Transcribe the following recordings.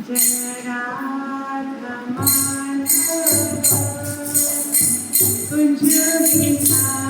जय राधा माधव कुंज बिहारी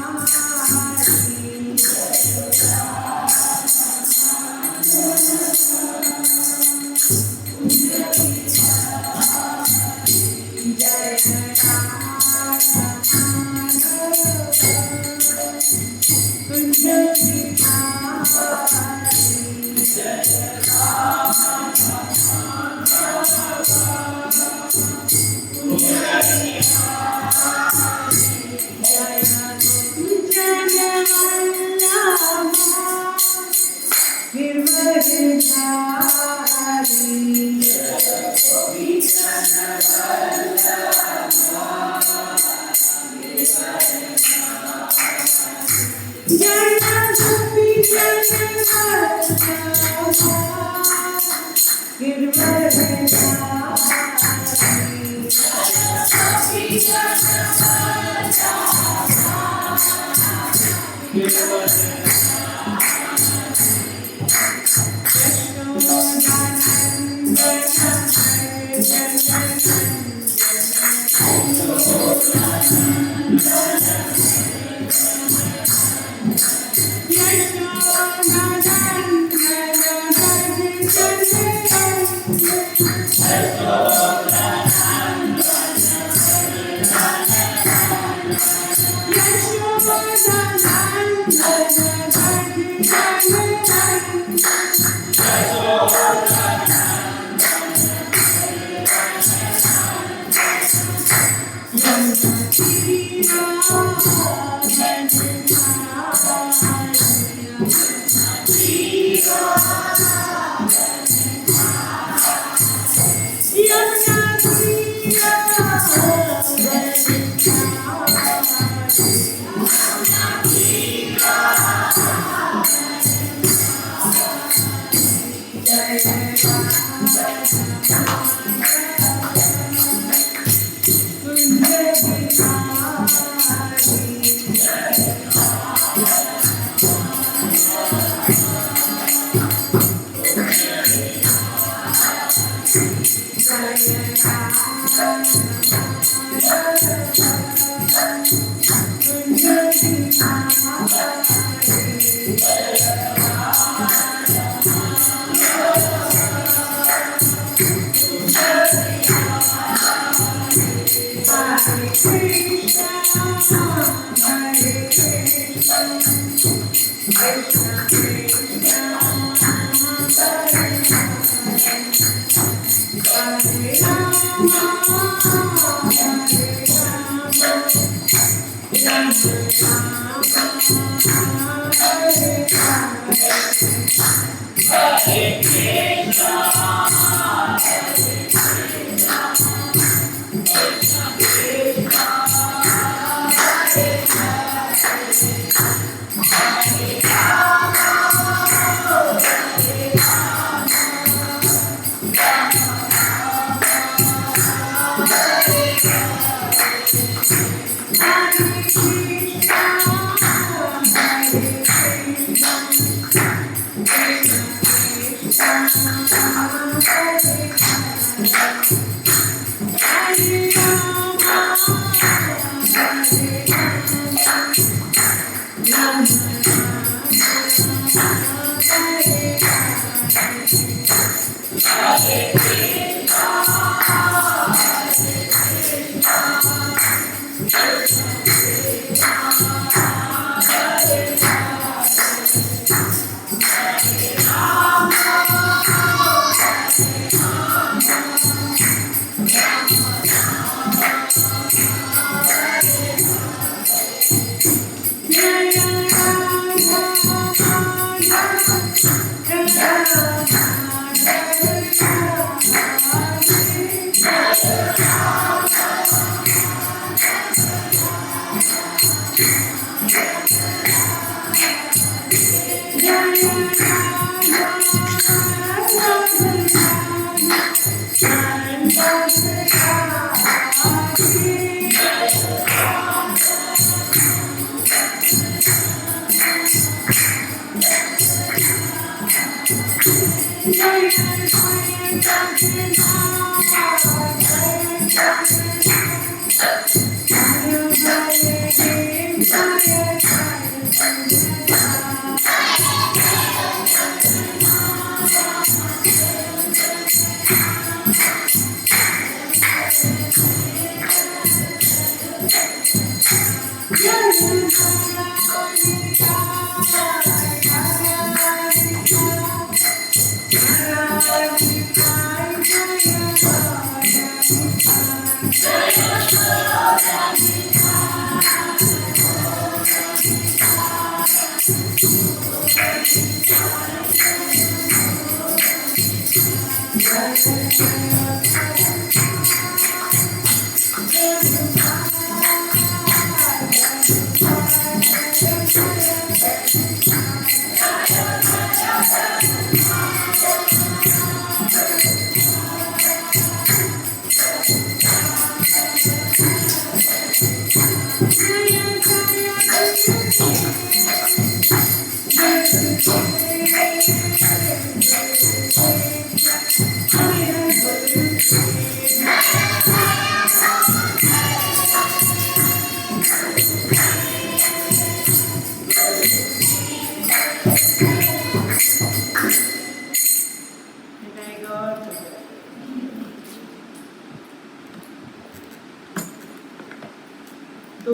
तो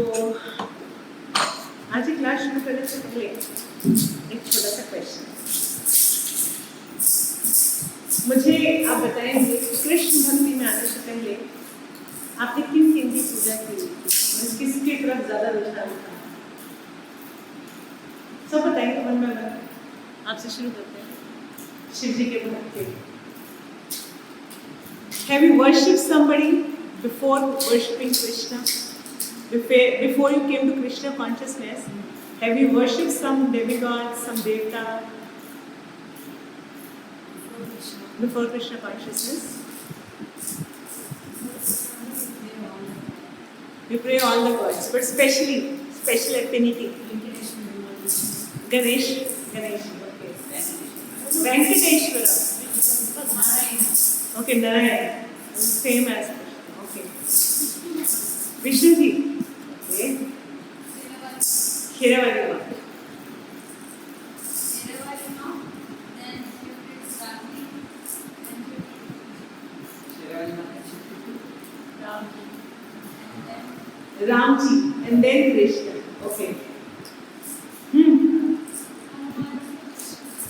आज की क्लास शुरू करने से पहले एक छोटा सा क्वेश्चन, मुझे आप बताएंगे कृष्ण भक्ति में आने से पहले आपने किन किन की पूजा की थी, किसकी तरफ ज्यादा रुझान था? सब बताएंगे मन में मन। आपसे शुरू करते हैं शिव जी के भक्त के। Have you worshipped somebody before worshipping Krishna? Before you came to Krishna consciousness, have you worshipped some demigod, some devta before Krishna consciousness? You pray all the gods, but special affinity. Ganesh, okay. Venkateshwara. Okay, Narayan. Same as Krishna. Okay. Vishnu ji. Okay. Khiravali Ma. Ramji and then Krishna. Okay.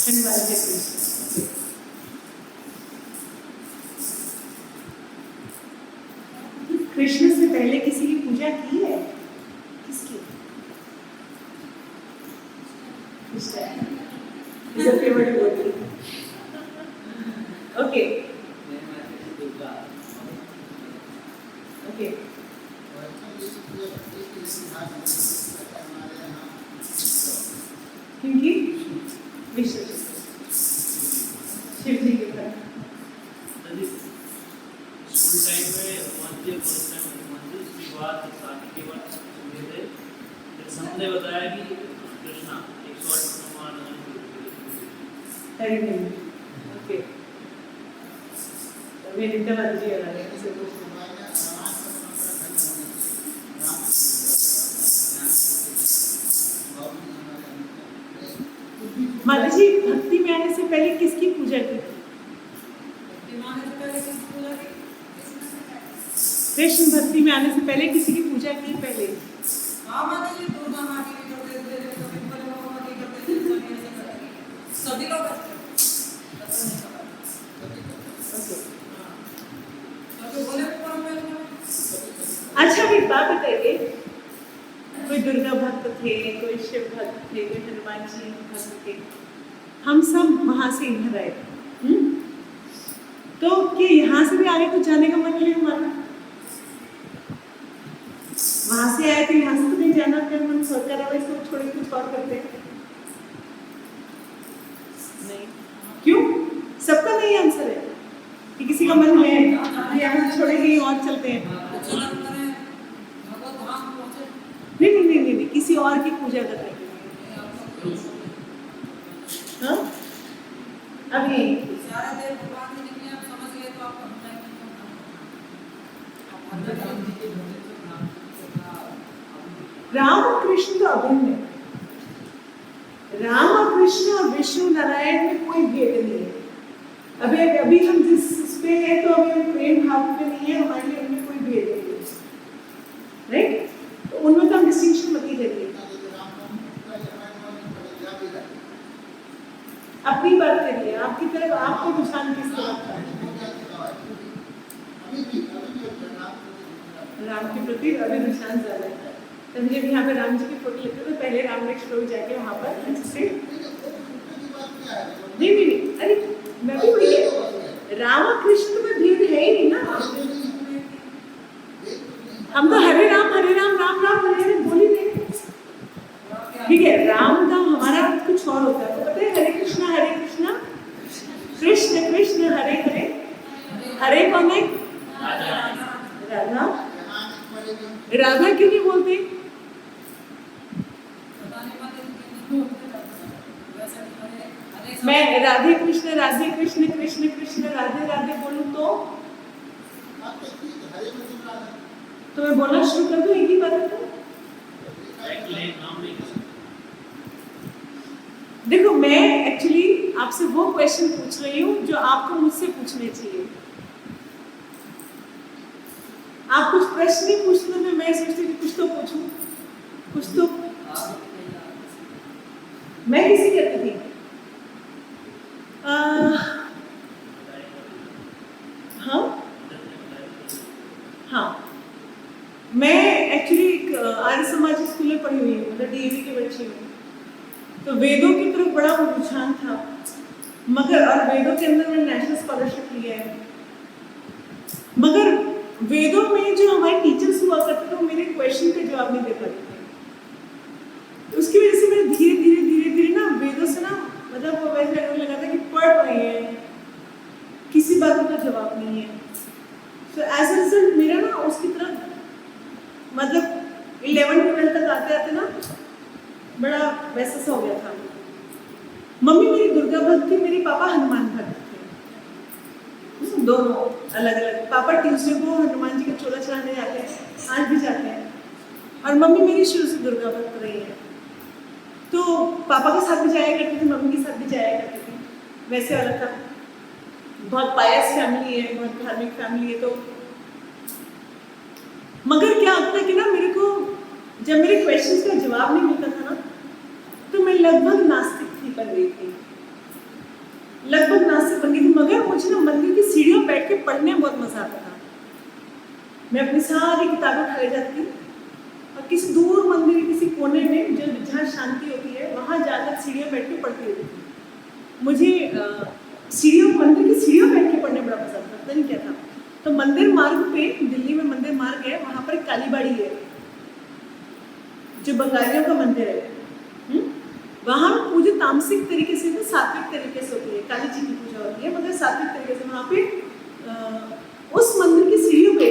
And Radha Krishna. Okay. Krishna से पहले किसी की पूजा की है? किसकी? Is a favorite devotee. Okay. Okay. क्योंकि विष्णु जी, शिव जी के घर। स्कूल टाइम में मंदिर विवाद शादी के बाद थे, संत ने बताया कि कृष्णा 108 ओके। मेरे इंतजार जी आ रहे हैं से माता जी भक्ति में आने से पहले किसकी पूजा की थी? कृष्ण भक्ति में आने से पहले किसी की पूजा की पहले? हाँ माता जी, दुर्गा माँ की भी करते थे, सभी लोग अच्छा एक बात बताइए, कोई दुर्गा भक्त थे, कोई शिव भक्त थे, कोई हनुमान जी भक्त थे, हम सब वहां से इधर आए, तो क्या यहाँ से भी आगे कुछ जाने का मन नहीं हमारा? वहां से आए तो यहाँ से तो नहीं जाना, फिर मन सोचा रहा इसको छोड़ के कुछ और करते हैं। नहीं, क्यों? सबका नहीं आंसर है कि किसी का मन है यहाँ छोड़े कहीं और चलते हैं। नहीं, किसी और की पूजा कर रहे हैं। हाँ? अभी राम और कृष्ण तो अभिन्न है। राम और कृष्ण और विष्णु नारायण में कोई भेद नहीं है। अभी अभी हम जिस उस पे हैं तो अभी हम प्रेम भाव में नहीं है, हमारे लिए उनमें कोई भेद नहीं है, राइट? तो उनमें तो हम डिस्टिंक्शन मत ही करिए। अपनी बात करिए, आपकी तरफ आपको रुझान किस तरफ का है? राम के प्रति अभी रुझान ज्यादा है। तब जब यहाँ पे राम जी की फोटो लेते तो पहले राम नेक्स्ट रोज जाके वहाँ पर अच्छे नहीं, अरे मैं भी वही है, राम और कृष्ण तो में भेद है ही नहीं ना। हम तो हरे राम राम राम हरे हरे बोल ही नहीं। ठीक है, राम का हमारा कुछ और होता है, तो पता है हरे कृष्णा कृष्ण कृष्ण हरे हरे, हरे कौन है? राधा। राधा क्यों नहीं बोलते? मैं राधे कृष्ण कृष्ण कृष्ण राधे राधे बोलूं तो मैं बोलना शुरू कर दूं एक ही बार तो? देखो, मैं एक्चुअली आपसे वो क्वेश्चन पूछ रही हूँ जो आपको मुझसे पूछने चाहिए। आप कुछ प्रश्न नहीं पूछते तो मैं सोचती थी कुछ तो पूछूं, कुछ तो मैं किसी कहती थी। हाँ, मैं एक्चुअली आर्य समाज स्कूल में पढ़ी हुई हूँ, मतलब डीएवी की बच्ची हूँ। तो वेदों की तरफ बड़ा रुझान था, मगर और वेदों के अंदर मैंने नेशनल स्कॉलरशिप लिया है। मगर वेदों में जो हमारे टीचर्स हुआ करते थे वो मेरे क्वेश्चन का जवाब नहीं दे पाते थे। उसकी वजह से मैं धीरे धीरे ना वेदों से ना मतलब वो वैसे लगने लगा था कि पढ़ रहे हैं, किसी बात का जवाब नहीं है। सो एज अ रिजल्ट मेरा ना उसकी तरफ मतलब 11-12 तक आते आते ना बड़ा वैसा सा हो गया था। मम्मी मेरी दुर्गा भक्त थी, मेरे पापा हनुमान भक्त थे, दोनों अलग अलग। पापा ट्यूसडे को हनुमान जी का चोला चढ़ाने जाते हैं, आज भी जाते हैं, और मम्मी मेरी शुरू से दुर्गा भक्त रही है। तो पापा के साथ भी जाया करती थी, मम्मी के साथ भी जाया करती थी, वैसे अलग था। बहुत पायस फैमिली है, बहुत धार्मिक फैमिली है। तो मगर क्या होता है कि ना मेरे को जब मेरे क्वेश्चंस का जवाब नहीं मिलता था ना तो मैं लगभग नास्तिक थी, बन गई थी, लगभग नास्तिक बन गई थी। मगर मुझे ना मंदिर की सीढ़ियों बैठ के पढ़ने में बहुत मजा आता था। मैं अपनी सारी किताबें उठा ले जाती थी और किसी दूर मंदिर के किसी कोने में जो जहाँ शांति होती है वहाँ जाकर सीढ़ियों बैठ के पढ़ती रहती थी। मुझे मंदिर की सीढ़ियों बैठ के पढ़ने बड़ा पसंद था, पता नहीं क्या था। तो मंदिर मार्ग पे, दिल्ली में मंदिर मार्ग है, वहाँ पर कालीबाड़ी है जो बंगालियों का मंदिर है। वहाँ पूजा तामसिक तरीके से तो सात्विक तरीके से होती है, काली जी की पूजा होती है, मगर सात्विक तरीके से। वहाँ पे उस मंदिर की सीढ़ियों पे,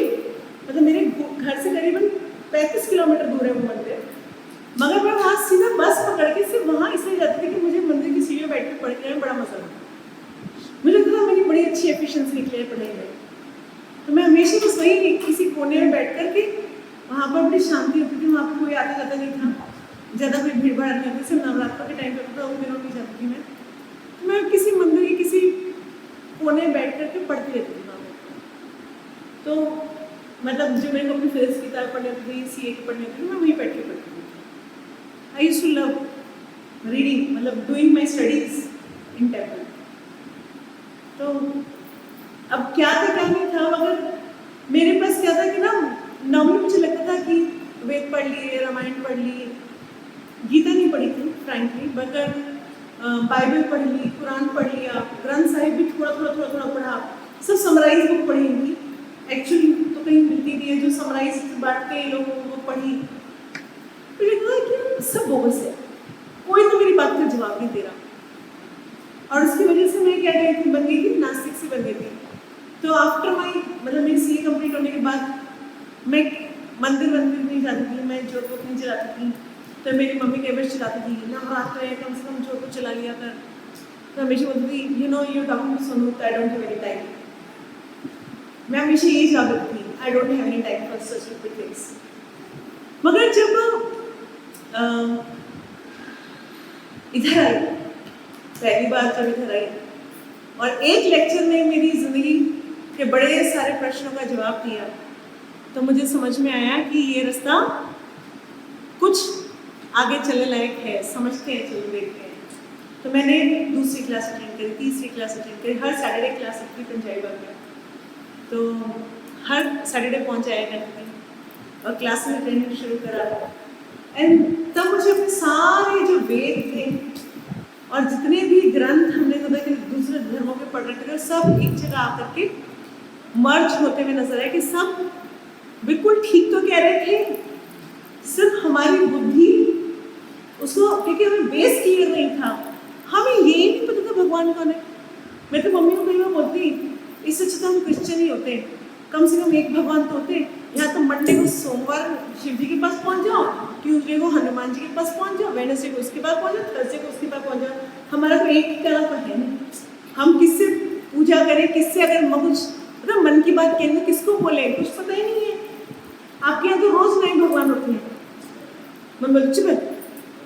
मतलब मेरे घर से करीबन 35 किलोमीटर दूर है वो मंदिर, मगर मैं वहाँ सीधा बस पकड़ के सिर्फ वहाँ इसलिए जाती थी कि मुझे मंदिर की सीढ़ियों बैठ के पढ़ने में बड़ा मजा आता। मुझे लगता था मेरी बड़ी अच्छी एफिशिएंसी निकली है पढ़ाई में। तो मैं हमेशा बस वही किसी कोने में बैठ कर के, वहाँ पर बड़ी शांति होती थी, वहाँ पर कोई आता जाता नहीं था, ज़्यादा कोई भीड़ भाड़ नहीं होती। सिर्फ नवरात्र के टाइम पर होता, उन दिनों नहीं जाती थी मैं। तो मैं किसी मंदिर के किसी कोने में बैठ करके पढ़ती रहती थी वहाँ पर। तो मतलब जो मेरे को अपनी फिजिक्स की किताब पढ़नी होती थी, CA की पढ़नी होती थी, मैं वहीं बैठ के पढ़ती थी। I used to love reading, मतलब doing my studies in temple. तो अब क्या था क्या नहीं था, मगर मेरे पास क्या था कि ना नॉर्मली मुझे लगता था कि वेद पढ़ लिए, रामायण पढ़ ली, गीता नहीं पढ़ी थी फ्रैंकली, मगर बाइबल पढ़ ली, कुरान पढ़ लिया, ग्रंथ साहिब भी थोड़ा पढ़ा, सब समराइज बुक पढ़ी थी। एक्चुअली तो कहीं मिलती नहीं है जो समराइज बांटते हैं लोगों को, वो पढ़ी। तो लगता है कि सब बोगस है, कोई तो मेरी बात का जवाब नहीं दे रहा। और उसकी वजह से मैं क्या बन गई थी, नास्तिक सी बन गई थी। तो आफ्टर माई मतलब मेरी CA कंप्लीट होने के बाद मैं मंदिर नहीं जाती थी, मैं जोत नहीं चलाती थी। तो मेरी मम्मी केवल चलाती थी, नवरात्र है कम से कम जोत चला लिया कर। तो हमेशा बोलती थी, you know you talking to Sonu, I don't have any time. मैं हमेशा यही जवाब देती थी, I don't have any time for such stupid things. मगर जब इधर आई, पहली बार जब इधर आई और एक लेक्चर ने मेरी ज़िंदगी के बड़े सारे प्रश्नों का जवाब दिया, तो मुझे समझ में आया कि ये रास्ता कुछ आगे चलने लायक है, समझते हैं, चलो देखते हैं। तो मैंने दूसरी क्लास अटेंड करी, तीसरी क्लास अटेंड करी, हर सैटरडे क्लास अपनी पंजाबी बाग में, तो हर सैटरडे पहुँच जाया करती थी और क्लास में अटेंड शुरू करा। एंड तब मुझे अपने सारे जो वेद थे और जितने भी ग्रंथ हमने दूसरे धर्मों के पढ़ रखे थे, सब एक जगह आकर के मर्ज होते हुए नजर आए कि सब बिल्कुल ठीक तो कह रहे थे, सिर्फ हमारी बुद्धि उसको, क्योंकि हमें बेस क्लियर नहीं था, हमें ये नहीं पता था भगवान कौन है। मैं तो मम्मी को कई बार बोलती, इससे अच्छा तो हम क्रिश्चियन ही होते, कम से कम एक भगवान तो होते। यहाँ तो मंडे को सोमवार शिव जी के पास पहुँच जाओ, ट्यूसडे को हनुमान जी के पास पहुँच जाओ, वेडनेसडे को उसके पास पहुँच जाओ, थर्सडे को उसके पास पहुँच जाओ। हमारा तो एक ही तरह का है नहीं, हम किससे पूजा करें, किससे अगर कुछ मतलब मन की बात कहें तो किसको बोले, कुछ पता ही नहीं है। आपके यहाँ तो रोज नए भगवान होते हैं। मैं बोल चुप है,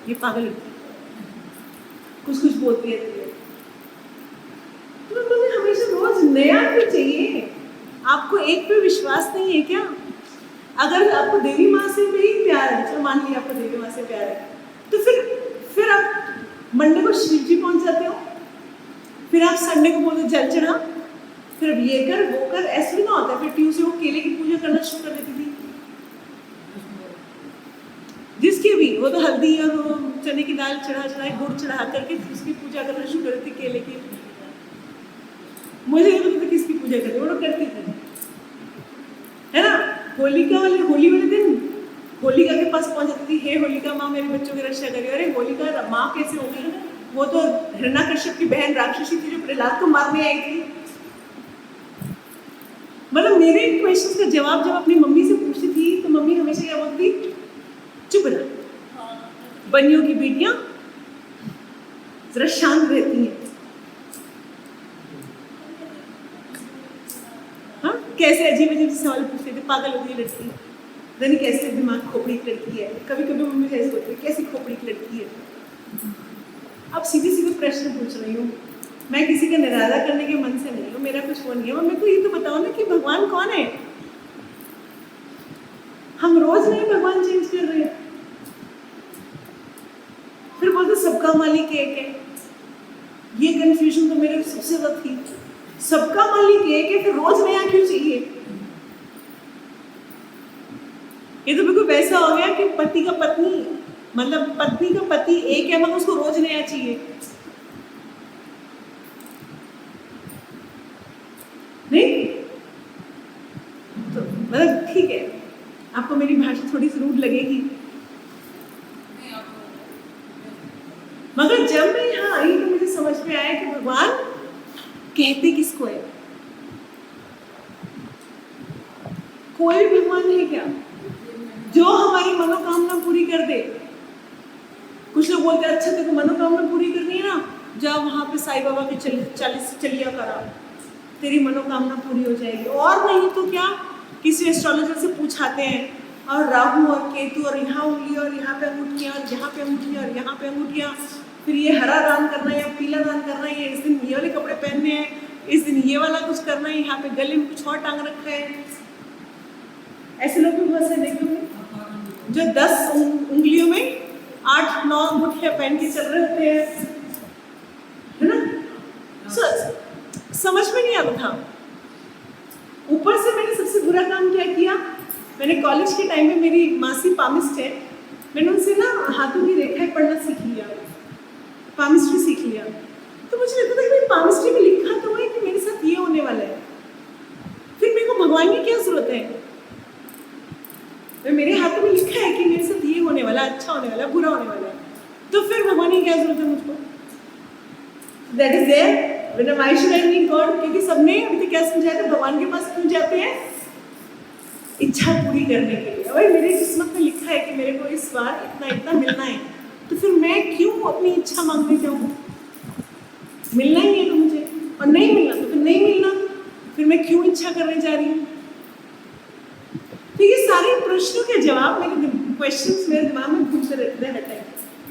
ये पागल कुछ कुछ बोलती है तो मैं बोलती हमेशा रोज नया क्यों चाहिए? आपको एक पे विश्वास नहीं है क्या? अगर आपको देवी माँ से भी प्यार है, चलो मान लिया आपको देवी माँ से प्यार है, तो फिर आप मंडे को शिव जी पहुंच जाते हो, फिर आप संडे को बोलते जल चढ़ा, फिर अब ये कर वो कर, ऐसे भी ना होता है। फिर ट्यूसडे को केले की पूजा करना शुरू कर देती थी, जिसकी भी वो तो हल्दी और वो चने की दाल चढ़ाए गुड़ चढ़ा करके उसकी पूजा करना शुरू कर देती, केले की। मुझे नहीं पता किसकी पूजा करती, वो लोग करती थी, है ना। होली वाले दिन होलिका के पास पहुंच जाती थी, हे होलिका माँ मेरे बच्चों की रक्षा करिए। अरे होलिका माँ कैसे हो गई? वो तो हिरण्यकश्यप की बहन राक्षसी थी जो प्रहलाद को मारने आई थी। मतलब मेरे क्वेश्चन का जवाब जब अपनी मम्मी से पूछती थी तो मम्मी हमेशा क्या बोलती, चुप रहा, बनियों की बेटियां जरा शांत रहती हैं। हाँ, कैसे अजीब अजीब से सवाल पूछते थे, पागल हो गई लड़की, नहीं कैसे दिमाग खोपड़ी की लड़की है। कभी कभी मम्मी ऐसे बोलती है, कैसी खोपड़ी की लड़की है। अब सीधे सीधे प्रश्न पूछ रही हूँ, मैं किसी का निराला करने के मन से नहीं हूँ, मेरा कुछ वो नहीं है। मेरे को ये तो बताओ ना कि भगवान कौन है? हम रोज नए भगवान चेंज कर रहे हैं, फिर बोलते सबका मालिक एक है। ये कंफ्यूजन तो मेरे सबसे ज्यादा थी, सबका मालिक एक है, फिर रोज नया क्यों चाहिए? ये तो बिल्कुल वैसा हो गया कि पति का पत्नी, मतलब पत्नी का पति एक है मगर उसको रोज नया चाहिए। नहीं तो मतलब ठीक है, आपको मेरी भाषा थोड़ी सी रूड लगेगी, मगर जब मैं यहाँ आई तो मुझे समझ में आया कि भगवान कहते किसको है। कोई भी भगवान है क्या जो हमारी मनोकामना पूरी कर दे? कुछ लोग बोलते हैं अच्छा तेरे को मनोकामना पूरी करनी है ना, जाओ वहां पे साईं बाबा के 40 चलिया करा, तेरी मनोकामना पूरी हो जाएगी। और नहीं तो क्या, किसी एस्ट्रोलॉजर से पूछाते हैं, और राहु और केतु और यहाँ उंगली और यहाँ पे अंगूठियाँ और यहाँ पे अंगूठियाँ और यहाँ पे अंगूठियाँ, फिर ये हरा दान करना है या पीला दान करना है, इस दिन ये वाले कपड़े पहनने हैं, इस दिन ये वाला कुछ करना है, यहाँ पे गले में कुछ और टांग रखा है। ऐसे लोग भी बहुत से देखे होंगे जो 10 उंगलियों में 8-9 अंगूठियाँ पहन के चल रहे होते हैं, है ना। समझ में नहीं आता था। ऊपर से मैंने सबसे बुरा काम क्या किया, मैंने कॉलेज के टाइम में, मेरी मासी पामिस्ट है, मैंने उनसे ना हाथों की रेखाएं पढ़ना सीख लिया, पामिस्ट्री सीख लिया। तो मुझे लगता था कि पामिस्ट्री में लिखा तो है कि मेरे साथ ये होने वाला है, फिर मेरे को भगवान की क्या जरूरत है? मेरे हाथों में लिखा है कि मेरे साथ ये होने वाला, अच्छा होने वाला, बुरा होने वाला है, तो फिर भगवान की क्या जरूरत है मुझको? That is there when I should I need God. क्योंकि सबने अभी तक क्या समझाया था, भगवान के पास क्यों जाते हैं? इच्छा पूरी करने के लिए। भाई मेरी किस्मत में लिखा है कि मेरे को इस बार इतना इतना मिलना है, तो फिर मैं क्यों अपनी इच्छा मांगने जाऊँ? मिलना ही है तो मुझे, और नहीं मिलना तो फिर नहीं मिलना, फिर मैं क्यों इच्छा करने जा रही हूँ? तो ये सारी प्रश्नों के जवाब मेरे क्वेश्चंस मेरे दिमाग में घूमते रहते हर टाइम,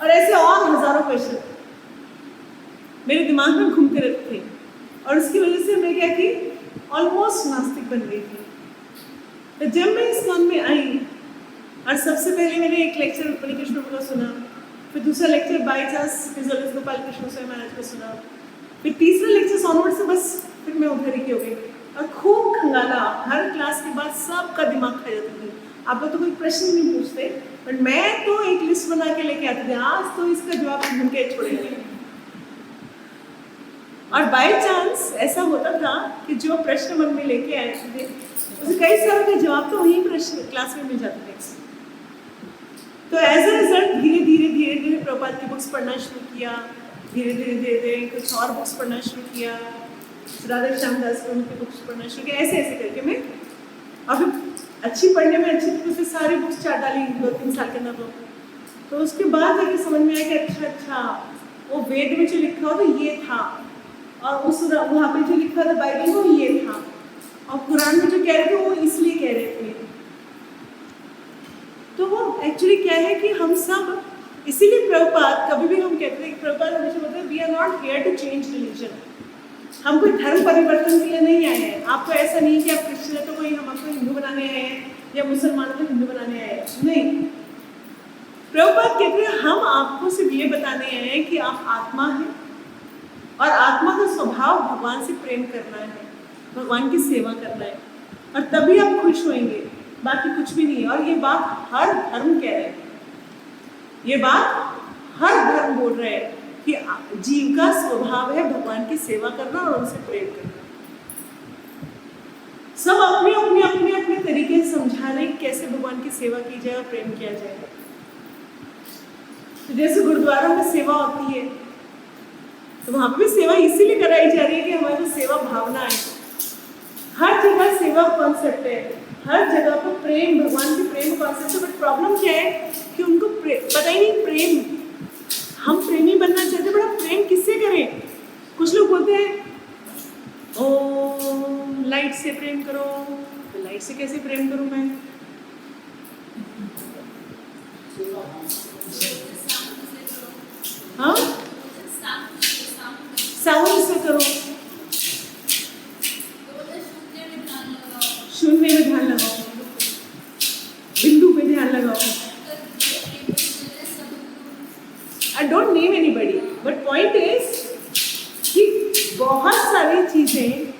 और ऐसे और हजारों क्वेश्चन मेरे दिमाग में घूमते रहते थे। और उसकी वजह से मैं क्या की, ऑलमोस्ट नास्तिक बन गई थी। तो जब मैं इस कॉन में आई और सबसे पहले मैंने एक लेक्चर मणिकृष्ण प्रभु का सुना, फिर दूसरा lecture by chance Gopal Krishna Swami Maharaj का सुना, फिर तीसरा लेक्चर ऑनवर्ड से बस फिर मैं उधर ही हो गई और खूब खंगाला। हर क्लास के बाद सबका दिमाग खा जाती थी। आप लोग तो कोई प्रश्न नहीं पूछते, बट मैं तो एक लिस्ट बना के लेके आती थी, आज तो इसका जवाब ढूंढ के छोड़ेंगे। और बाय चांस ऐसा होता था कि जो प्रश्न मन में लेके आए थे उसे कई सालों के जवाब तो वही प्रश्न क्लास में मिल जाते थे। तो एज अ रिजल्ट धीरे धीरे प्रभुपाद की बुक्स पढ़ना शुरू किया, धीरे धीरे कुछ और बुक्स पढ़ना शुरू किया, राधा श्याम दास की उनकी बुक्स पढ़ना शुरू किया, ऐसे ऐसे करके मैं और फिर अच्छी पढ़ने में अच्छी तरह से सारी बुक्स चाट डाली 2-3 साल के अंदर। तो उसके बाद जाके समझ में आया कि अच्छा वो वेद में जो लिखा हो तो ये था, और उस वहाँ पे जो लिखा था बाइबल में वो ये था, और कुरान में जो कह रहे थे वो इसलिए कह रहे थे। तो वो एक्चुअली क्या है कि हम सब, इसीलिए प्रभुपाद कभी भी हम कहते हैं, प्रभुपाद हमेशा बोलते हैं we are not here to change religion. हम कोई धर्म परिवर्तन के लिए नहीं आए हैं। आपको ऐसा नहीं कि आप क्रिश्चियन है तो कोई हम आपको हिंदू बनाने आए हैं या मुसलमान को हिंदू बनाने आए हैं, नहीं। प्रभुपाद कहते हैं हम आपको सिर्फ ये बताने आए हैं कि आप आत्मा हैं और आत्मा का स्वभाव भगवान से प्रेम करना है, भगवान की सेवा करना है, और तभी आप खुश होंगे, बाकी कुछ भी नहीं है। और ये बात हर धर्म कह रहे हैं, ये बात हर धर्म बोल रहे हैं कि जीव का स्वभाव है भगवान की सेवा करना और उनसे प्रेम करना। सब अपने अपने अपने अपने तरीके से समझा रहे हैं कैसे भगवान की सेवा की जाए और प्रेम किया जाए। तो जैसे गुरुद्वारों में सेवा होती है तो वहां पर भी सेवा इसीलिए कराई जा रही है कि हमारे पास सेवा भावना है। हर जगह सेवा कॉन्सेप्ट है, हर जगह पर प्रेम, भगवान की प्रेम कॉन्सेप्ट है। बट प्रॉब्लम क्या है कि उनको पता ही नहीं प्रेम, हम प्रेमी बनना चाहते हैं, बट हम प्रेम किससे करें? कुछ लोग बोलते हैं ओ लाइट से प्रेम करो, तो लाइट से कैसे प्रेम करूं मैं? हाँ, साउंड से करो, शून्य में ध्यान लगाओ, बिंदु पे ध्यान लगाओ। I don't name anybody, but point is कि बहुत सारी चीजें,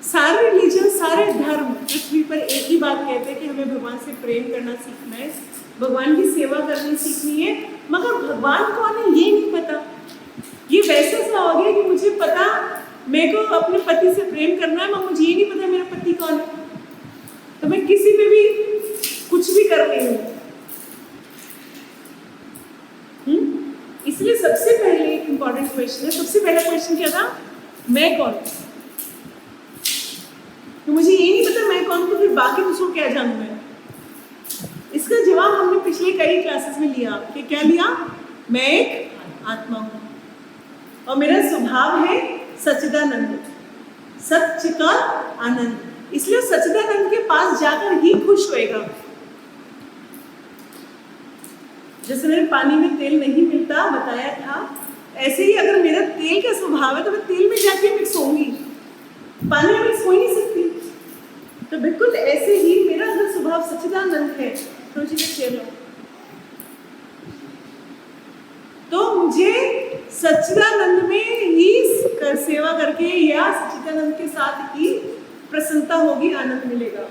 सारे रिलीजन, सारे धर्म पृथ्वी पर एक ही बात कहते हैं कि हमें भगवान से प्रेम करना सीखना है, भगवान की सेवा करनी सीखनी है। मगर भगवान कौन है ये नहीं पता। ये वैसे सा हो गया कि मुझे पता मेरे को अपने पति से प्रेम करना है, मगर मुझे ये नहीं पता मेरा पति कौन है, तो मैं किसी पे भी कुछ भी कर रही हूँ। इसलिए सबसे पहले एक इंपॉर्टेंट क्वेश्चन है, सबसे पहला क्वेश्चन क्या था? मैं कौन? तो मुझे ये नहीं पता मैं कौन, तो फिर बाकी दूसरों क्या जानूं मैं? इसका जवाब हमने पिछले कई क्लासेस में लिया कि क्या लिया? मैं एक आत्मा हूं और मेरा स्वभाव है सच्चिदानंद, सच्च का आनंद। इसलिए सच्चिदानंद के पास जाकर ही खुश होएगा। जैसे मेरे पानी में तेल नहीं मिलता बताया था, ऐसे ही अगर मेरा तेल का स्वभाव है तो मैं तेल में जाके मिक्स होंगी, पानी में मिक्स हो ही नहीं सकती। तो बिल्कुल ऐसे ही मेरा अगर स्वभाव सच्चिदानंद है तो चलो, तो मुझे सच्चिदानंद में ही सेवा करके या सच्चिदानंद के साथ ही प्रसन्नता होगी, आनंद मिलेगा।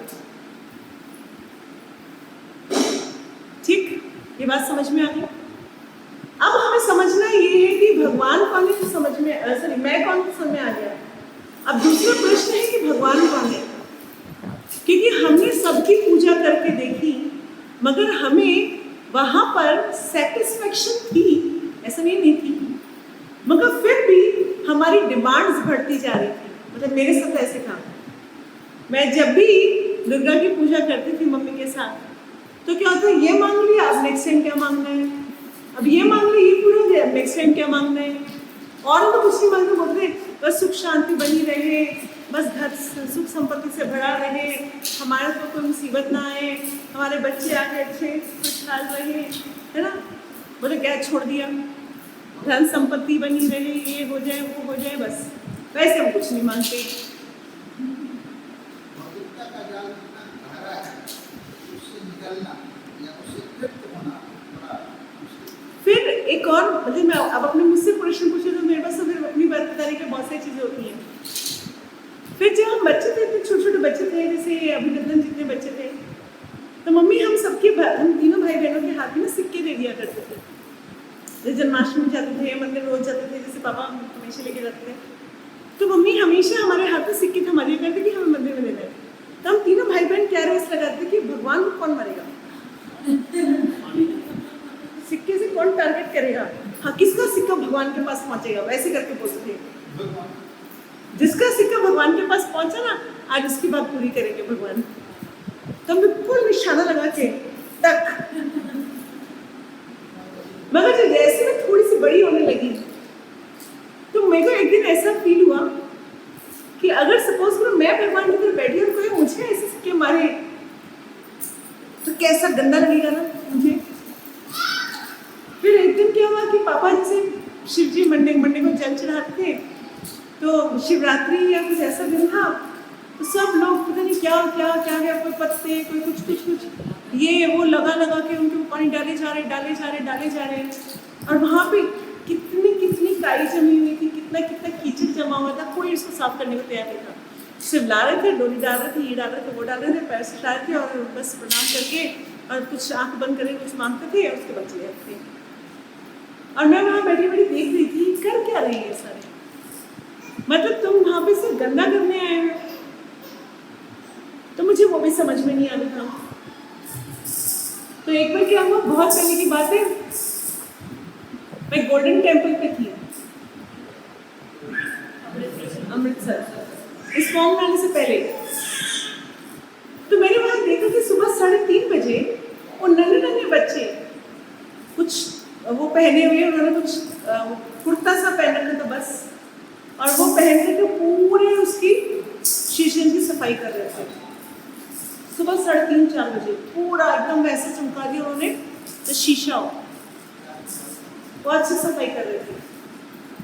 ठीक, ये बात समझ में आ गई। अब हमें समझना ये है कि भगवान कौन है, तो समझ में, सॉरी मैं कौन, तो समझ में आ गया। अब दूसरा प्रश्न है कि भगवान कौन है, क्योंकि हमने सबकी पूजा करके देखी मगर हमें वहां पर सेटिस्फेक्शन थी, ऐसा नहीं थी, मगर फिर भी हमारी डिमांड्स बढ़ती जा रही थी। मतलब मेरे साथ ऐसे था, मैं जब भी दुर्गा की पूजा करती थी मम्मी के साथ, तो क्या होता है, ये मांग लिया, अब नेक्स्ट टाइम क्या मांगना है, अब ये मांग लिया, ये पूरा हो गया, नेक्स्ट टाइम क्या मांगना है, और तो कुछ नहीं मांगना, बोलते बस सुख शांति बनी रहे, बस घर सुख संपत्ति से भरा रहे, हमारे को कोई मुसीबत ना आए, हमारे बच्चे आगे अच्छे खुशहाल रहे, है ना। बोले क्या छोड़ दिया, धन संपत्ति बनी रहे, ये हो जाए वो हो जाए, बस वैसे हम कुछ नहीं मांगते। भौतिकता का जाल इतना गहरा है, उससे निकलना या उससे तृप्त होना बड़ा मुश्किल। फिर एक और मतलब मैं अब अपने मुझसे प्रश्न पूछे तो मेरे पास तो फिर अपनी बात बताने की बहुत सारी चीज़ें होती हैं। फिर जब हम बच्चे थे, इतने छोटे छोटे बच्चे थे, जैसे अभिनंदन जितने बच्चे थे, तो मम्मी हम तीनों भाई बहनों के हाथ में सिक्के दे दिया करते थे। जैसे जन्माष्टमी जाते थे, मंदिर रोज जाते थे, जैसे पापा हमेशा लेके जाते थे, तो मम्मी हमेशा हमारे हाथ में सिक्के थमा दिया करते कि हमें मंदिर में देना है। तो हम तीनों भाई बहन क्या रेस लगाते कि भगवान को कौन मारेगा, सिक्के से कौन टारगेट करेगा, हाँ किसका सिक्का भगवान के पास पहुंचेगा, वैसे करके बोलते थे। जिसका सिक्का भगवान के पास पहुंचा ना, आज उसकी बात पूरी करेंगे भगवान। तो बिल्कुल निशाना लगा के तक। मगर जो जैसे मैं थोड़ी सी बड़ी होने लगी, तो मेरे को एक दिन ऐसा फील हुआ कि अगर सपोज करो मैं भगवान की तरफ बैठी और कोई मुझे ऐसे सिक्के मारे, तो कैसा गंदा लगेगा ना मुझे। फिर एक दिन क्या हुआ कि पापा जैसे शिव जी मंडे को जल चढ़ाते थे, तो शिवरात्रि या कुछ ऐसा दिन था, तो सब लोग पता नहीं क्या क्या कोई पत्ते, कोई कुछ ये वो लगा के उनके ऊपर पानी डाले जा रहे। और वहाँ पे कितनी काई जमी हुई थी, कितना कीचड़ जमा हुआ था, कोई इसको साफ करने को तैयार नहीं था। सिर्फ ला रहे थे, डोली डाल रहे थे, ये डाल रहे थे, वो डाल रहे थे, पैर से डाल रहे थे, और बस प्रणाम करके और कुछ आंख बंद करके कुछ मांगते थे और उसके बच्चे रहते थे। और मैं वहाँ बैठी देख रही थी, कर क्या रही है सारे, मतलब तुम वहाँ पे सिर्फ गंदा करने आए हो। तो मुझे वो भी समझ में नहीं आ रहा था। तो एक बार क्या हुआ, बहुत पहले की बात है, मैं गोल्डन टेम्पल पे थी अमृतसर, इस्कॉन में आने से पहले। तो मैंने वहां देखा कि सुबह 3:30 बजे वो नन्हे बच्चे कुछ वो पहने हुए, उन्होंने कुछ कुर्ता सा पहन रखा था बस, और वो पहन करके पूरे उसकी शीशे की सफाई कर रहे थे। सुबह 3:30-4 बजे पूरा एकदम वैसे चमका दिया उन्होंने, तो शीशा वो अच्छी सफाई कर रहे थे।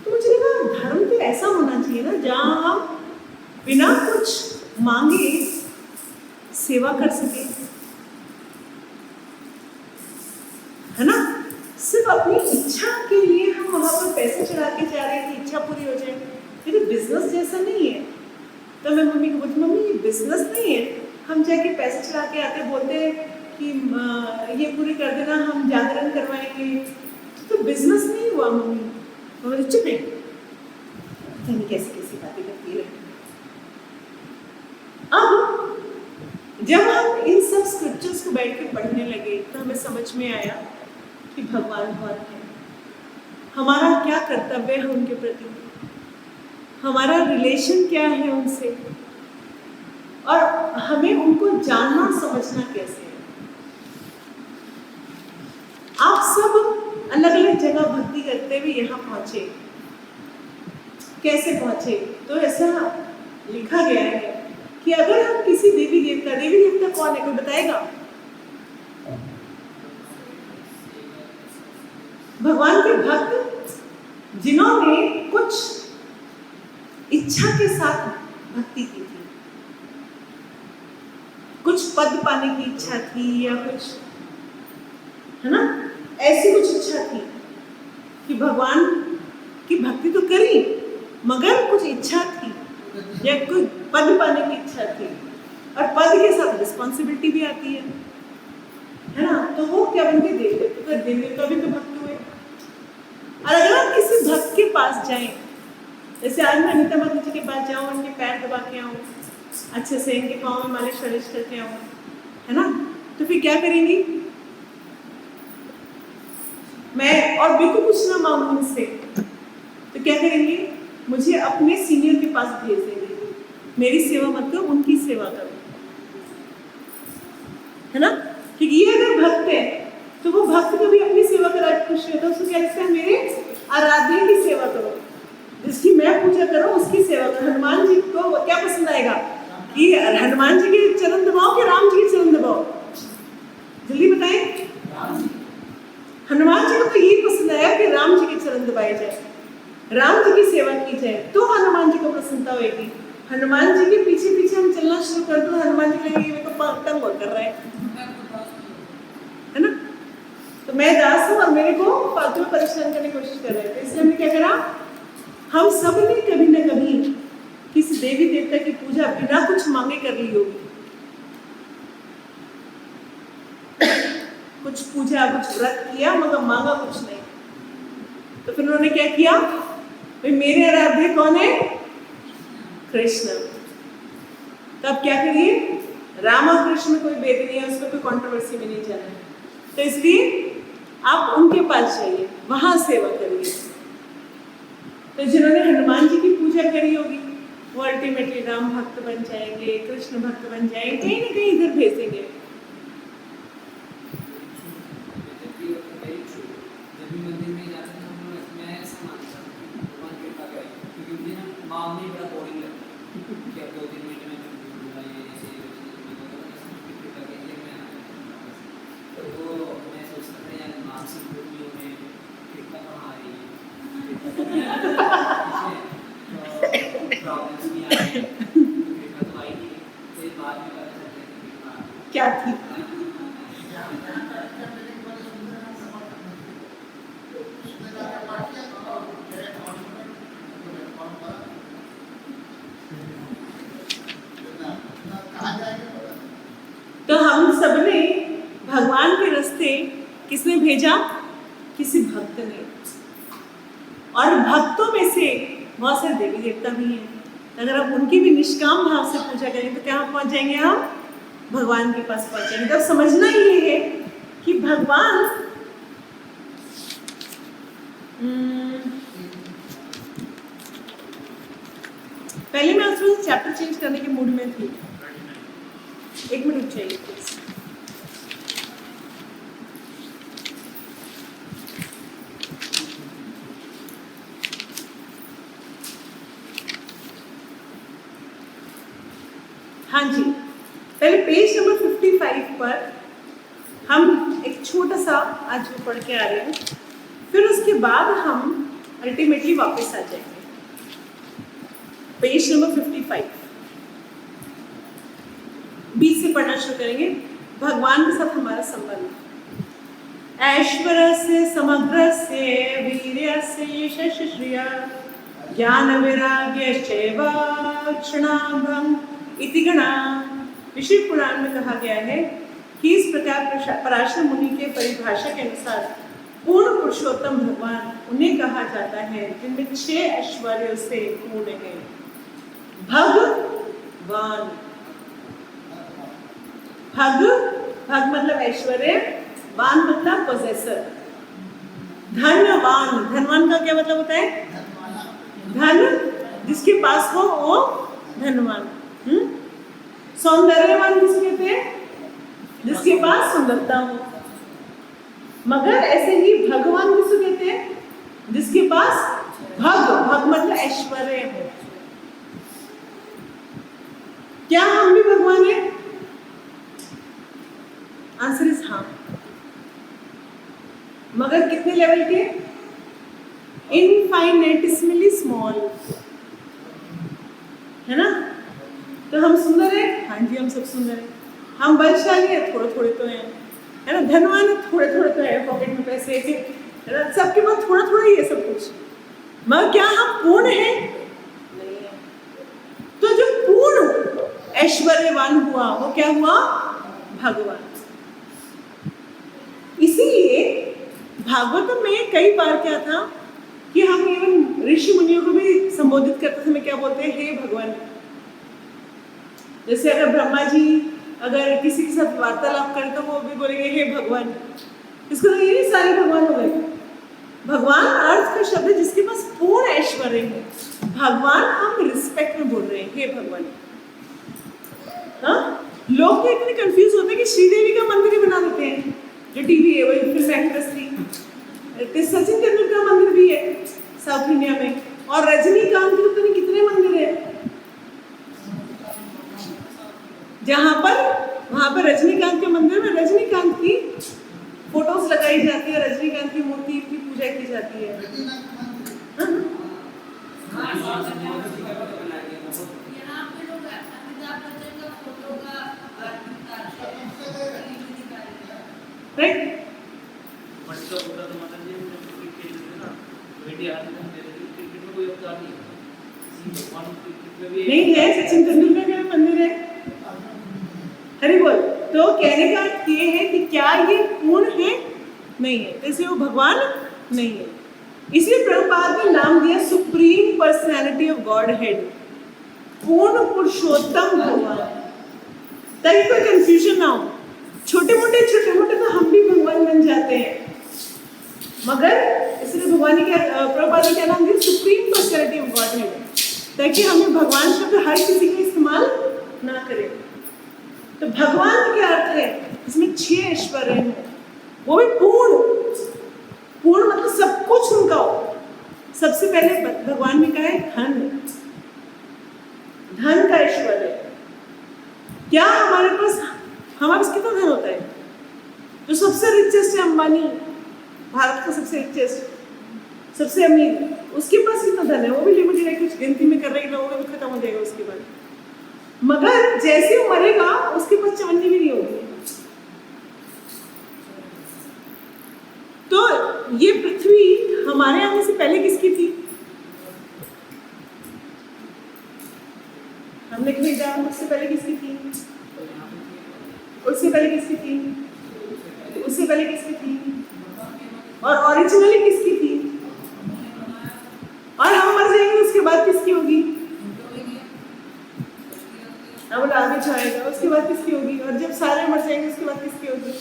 तो मुझे लगा धर्म तो ऐसा होना चाहिए ना, जहाँ हम बिना कुछ मांगे सेवा कर सके, है ना। सिर्फ अपनी इच्छा के लिए हम वहां पर पैसे चढ़ा के जा रहे हैं कि इच्छा पूरी हो जाए, लेकिन बिजनेस जैसा नहीं है। तो मैं मम्मी को बोलती, मम्मी ये बिजनेस नहीं है, हम जाके पैसे चढ़ा के आते बोलते हैं कि ये पूरी कर देना, हम जागरण करवाएंगे, तो बिजनेस नहीं हुआ मम्मी। मम्मी चुप है, कैसी बातें करती है। अब जब हम इन सब स्क्रिप्चर्स को बैठ के पढ़ने लगे, तो हमें समझ में आया कि भगवान कौन है, हमारा क्या कर्तव्य है उनके प्रति, हमारा रिलेशन क्या है उनसे, और हमें उनको जानना समझना कैसे है। आप सब अलग अलग जगह भक्ति करते हुए यहाँ पहुंचे, कैसे पहुंचे? तो ऐसा लिखा गया है कि अगर हम किसी देवी देवता कौन है, कोई बताएगा? भगवान के भक्त जिन्होंने कुछ इच्छा के साथ भक्ति की थी, कुछ पद पाने की इच्छा थी या कुछ, है ना, ऐसी कुछ इच्छा थी कि भगवान की भक्ति तो करी, मगर कुछ इच्छा थी या कुछ पद पाने की इच्छा थी, और पद के साथ रिस्पॉन्सिबिलिटी भी आती है ना। तो वो क्या बनते, देवता भी तो भक्त हुए। और अगर आप किसी भक्त के पास जाएं, जैसे आज मैं अनिता माता जी के पास जाऊँ, उनके पैर दबा के आऊँ, अच्छे से इनके पाँव में मालिश करके आऊँ, है ना, तो फिर क्या करेंगी? मैं और बिल्कुल कुछ ना मांगू उनसे, तो क्या करेंगे? मुझे अपने सीनियर के पास भेज देंगे, मेरी सेवा मत करो, उनकी सेवा करो, है ना। क्योंकि ये अगर भक्त है, तो वो भक्त कभी अपनी सेवा करा खुश होता है, उसको क्या लगता है, मेरे आराध्य की सेवा करो, जिसकी मैं पूजा करूं उसकी सेवा करूं। हनुमान जी को क्या पसंद आएगा कि हनुमान जी के चरण दबाओ कि राम जी के चरण दबाओ? जल्दी बताएं। हनुमान जी को तो यही पसंद आया कि राम जी के चरण दबाए जाए, राम जी की सेवा की जाए, तो हनुमान जी को प्रसन्नता होगी। हनुमान जी के पीछे पीछे हम चलना शुरू कर दो, हनुमान जी कहेंगे ये मेरे को तंग कर रहा है ना। तो मैं दास हूँ और मेरे को फालतू में परेशान करने की कोशिश कर रहे थे, इसलिए हमने क्या करा, हम सब ने कभी न कभी किसी देवी देवता की पूजा बिना कुछ मांगे कर ली होगी। कुछ पूजा, कुछ व्रत किया मगर मांगा कुछ नहीं। तो फिर उन्होंने क्या किया, भाई मेरे आराध्य कौन है? कृष्ण। तो अब क्या करिए, राम और कृष्ण में कोई भेद नहीं है, उसमें कोई कंट्रोवर्सी में नहीं जाना है। तो इसलिए आप उनके पास जाइए, वहां सेवा करिए। तो जिन्होंने हनुमान जी की पूजा करी होगी वो अल्टीमेटली राम भक्त बन जाएंगे, कृष्ण भक्त बन जाएंगे, कहीं ना कहीं इधर भेजेंगे। मंदिर में जाते हैं हम लोग, मैं ऐसा मानता हूँ भगवान कृपा करें, क्योंकि मुझे ना मांगने में बड़ा बोरिंग लगता है कि अब 2-3 महीने में कृपा के लिए मैं तो मैं सोचता था यार मानसिक रोगियों में कृपा कहाँ आ रही है, प्रॉब्लम्स भी आ रही है, कृपा तो आई नहीं, फिर बाद में पता चलता है कि कृपा क्या थी। तो हम सबने भगवान के रास्ते किसने भेजा? किसी भक्त ने। और भक्तों में से बहुत सारे देवी देवता भी हैं। अगर हम उनकी भी निष्काम भाव से पूजा करें तो क्या पहुंच जाएंगे, हम भगवान के पास पहुंच जाएंगे। तो समझना ये है कि भगवान पहले मैं उसमें चैप्टर चेंज करने के मूड में थी, एक मिनट चाहिए प्लीज। हाँ जी, पहले पेज नंबर 55 पर हम एक छोटा सा आज वो पढ़ के आ रहे हैं, फिर उसके बाद हम अल्टीमेटली वापस आ जाएंगे। पेज नंबर 55 बीच से पढ़ना शुरू करेंगे। भगवान के साथ हमारा संबंध। ऐश्वर्य से समग्र से वीर्य से यश श्रिय ज्ञान वैराग्य क्षणाभंग इति गणा। ऋषि पुराण में कहा गया है कि इस प्रकार पराशर मुनि के परिभाषा के अनुसार पूर्ण पुरुषोत्तम भगवान उन्हें कहा जाता है जिनमें 6 ऐश्वर्यों से पूर्ण है। भगवान, भग मतलब ऐश्वर्य, वान मतलब पोजेसर। धनवान, धनवान का क्या मतलब होता है? धन जिसके पास हो वो धनवान। सौंदर्यवान किसे कहते हैं? जिसके पास सुंदरता हो। मगर ऐसे ही भगवान किसे कहते हैं? जिसके पास भग मतलब ऐश्वर्य हो। क्या हम भी भगवान हैं? आंसर इज हाँ, मगर कितने लेवल के? इनफाइनेटिसमली स्मॉल, है ना। तो हम सुंदर हैं, हाँ जी हम सब सुंदर हैं। हम बलशाली हैं, थोड़े थोड़े तो हैं, है ना। धनवान है, थोड़े थोड़े तो है, पॉकेट में पैसे है ना, सबके पास थोड़ा थोड़ा ही है सब कुछ। मगर क्या हम पूर्ण हैं? नहीं है। तो जो पूर्ण ऐश्वर्यवान हुआ वो क्या हुआ? भगवान। इसीलिए भागवत में कई बार क्या था कि हम इवन ऋषि मुनियों को भी संबोधित करते समय क्या बोलते हैं? हे भगवान। जैसे अगर ब्रह्मा जी अगर किसी के साथ वार्तालाप करें तो वो भी बोलेंगे हे भगवान। इसको तो ये नहीं सारे भगवान हो गए। भगवान अर्थ का शब्द है जिसके पास पूर्ण ऐश्वर्य है। भगवान हम रिस्पेक्ट में बोल रहे हैं, हे भगवान। हाँ, लोग तो इतने कंफ्यूज होते हैं कि श्रीदेवी का मंदिर ही बना देते हैं, जो टीवी है वही फिल्म एक्ट्रेस थी। सचिन तेंदुलकर मंदिर भी है साउथ इंडिया में, और रजनीकांत के तो पता नहीं कितने मंदिर है वहां पर रजनीकांत के मंदिर में रजनीकांत की फोटोज लगाई जाती है, रजनीकांत की मूर्ति की पूजा की जाती है। यहाँ पे लोग अमिताभ बच्चन का फोटो का राइट। बट का होता तो माता जी हम जब क्रिकेट खेलते थे ना, तो इंडिया हारती थी, मेरे लिए क्रिकेट में कोई अवतार नहीं है। किसी भगवान क्रिकेट में भी नहीं है, सचिन तेंदुलकर का भी मंदिर है। हरि बोल। तो कहने का अर्थ ये है कि क्या ये पूर्ण है? नहीं है, इसलिए वो भगवान नहीं है। इसलिए प्रभुपाद ने नाम दिया supreme personality of God head, पूर्ण पुरुषोत्तम भगवान, ताकि कोई कंफ्यूजन ना हो। छोटे मोटे तो हम भी भगवान बन जाते हैं, मगर इसलिए भगवान ने क्या, प्रभुपाद ने क्या नाम दिया? Supreme personality of God head, ताकि हमें भगवान शब्द हर किसी का इस्तेमाल ना करें। तो भगवान का क्या अर्थ है? इसमें 6 ऐश्वर्य हैं, वो भी पूर्ण मतलब सब कुछ उनका हो। सबसे पहले भगवान ने कहा है धन का ऐश्वर्य। क्या हमारे पास कितना धन होता है? जो सबसे रिचेस्ट है अंबानी, भारत का सबसे रिचेस्ट, सबसे अमीर, उसके पास कितना धन है? वो भी लिमिटेड है, कुछ गिनती में कर रहे लोगों का भी खत्म हो जाएगा उसके बाद। मगर जैसे वो मरेगा उसके पास चवन्नी भी नहीं होगी। तो ये पृथ्वी हमारे आने से पहले किसकी थी? हमने खरीदा, उससे पहले किसकी थी? उससे पहले किसकी थी? उससे पहले किसकी थी? और ओरिजिनली किसकी थी? और हम मर जाएंगे उसके बाद किसकी होगी? अब आगे जाएगा, उसके बाद किसकी होगी? और जब सारे मर जाएंगे उसके बाद किसकी होगी?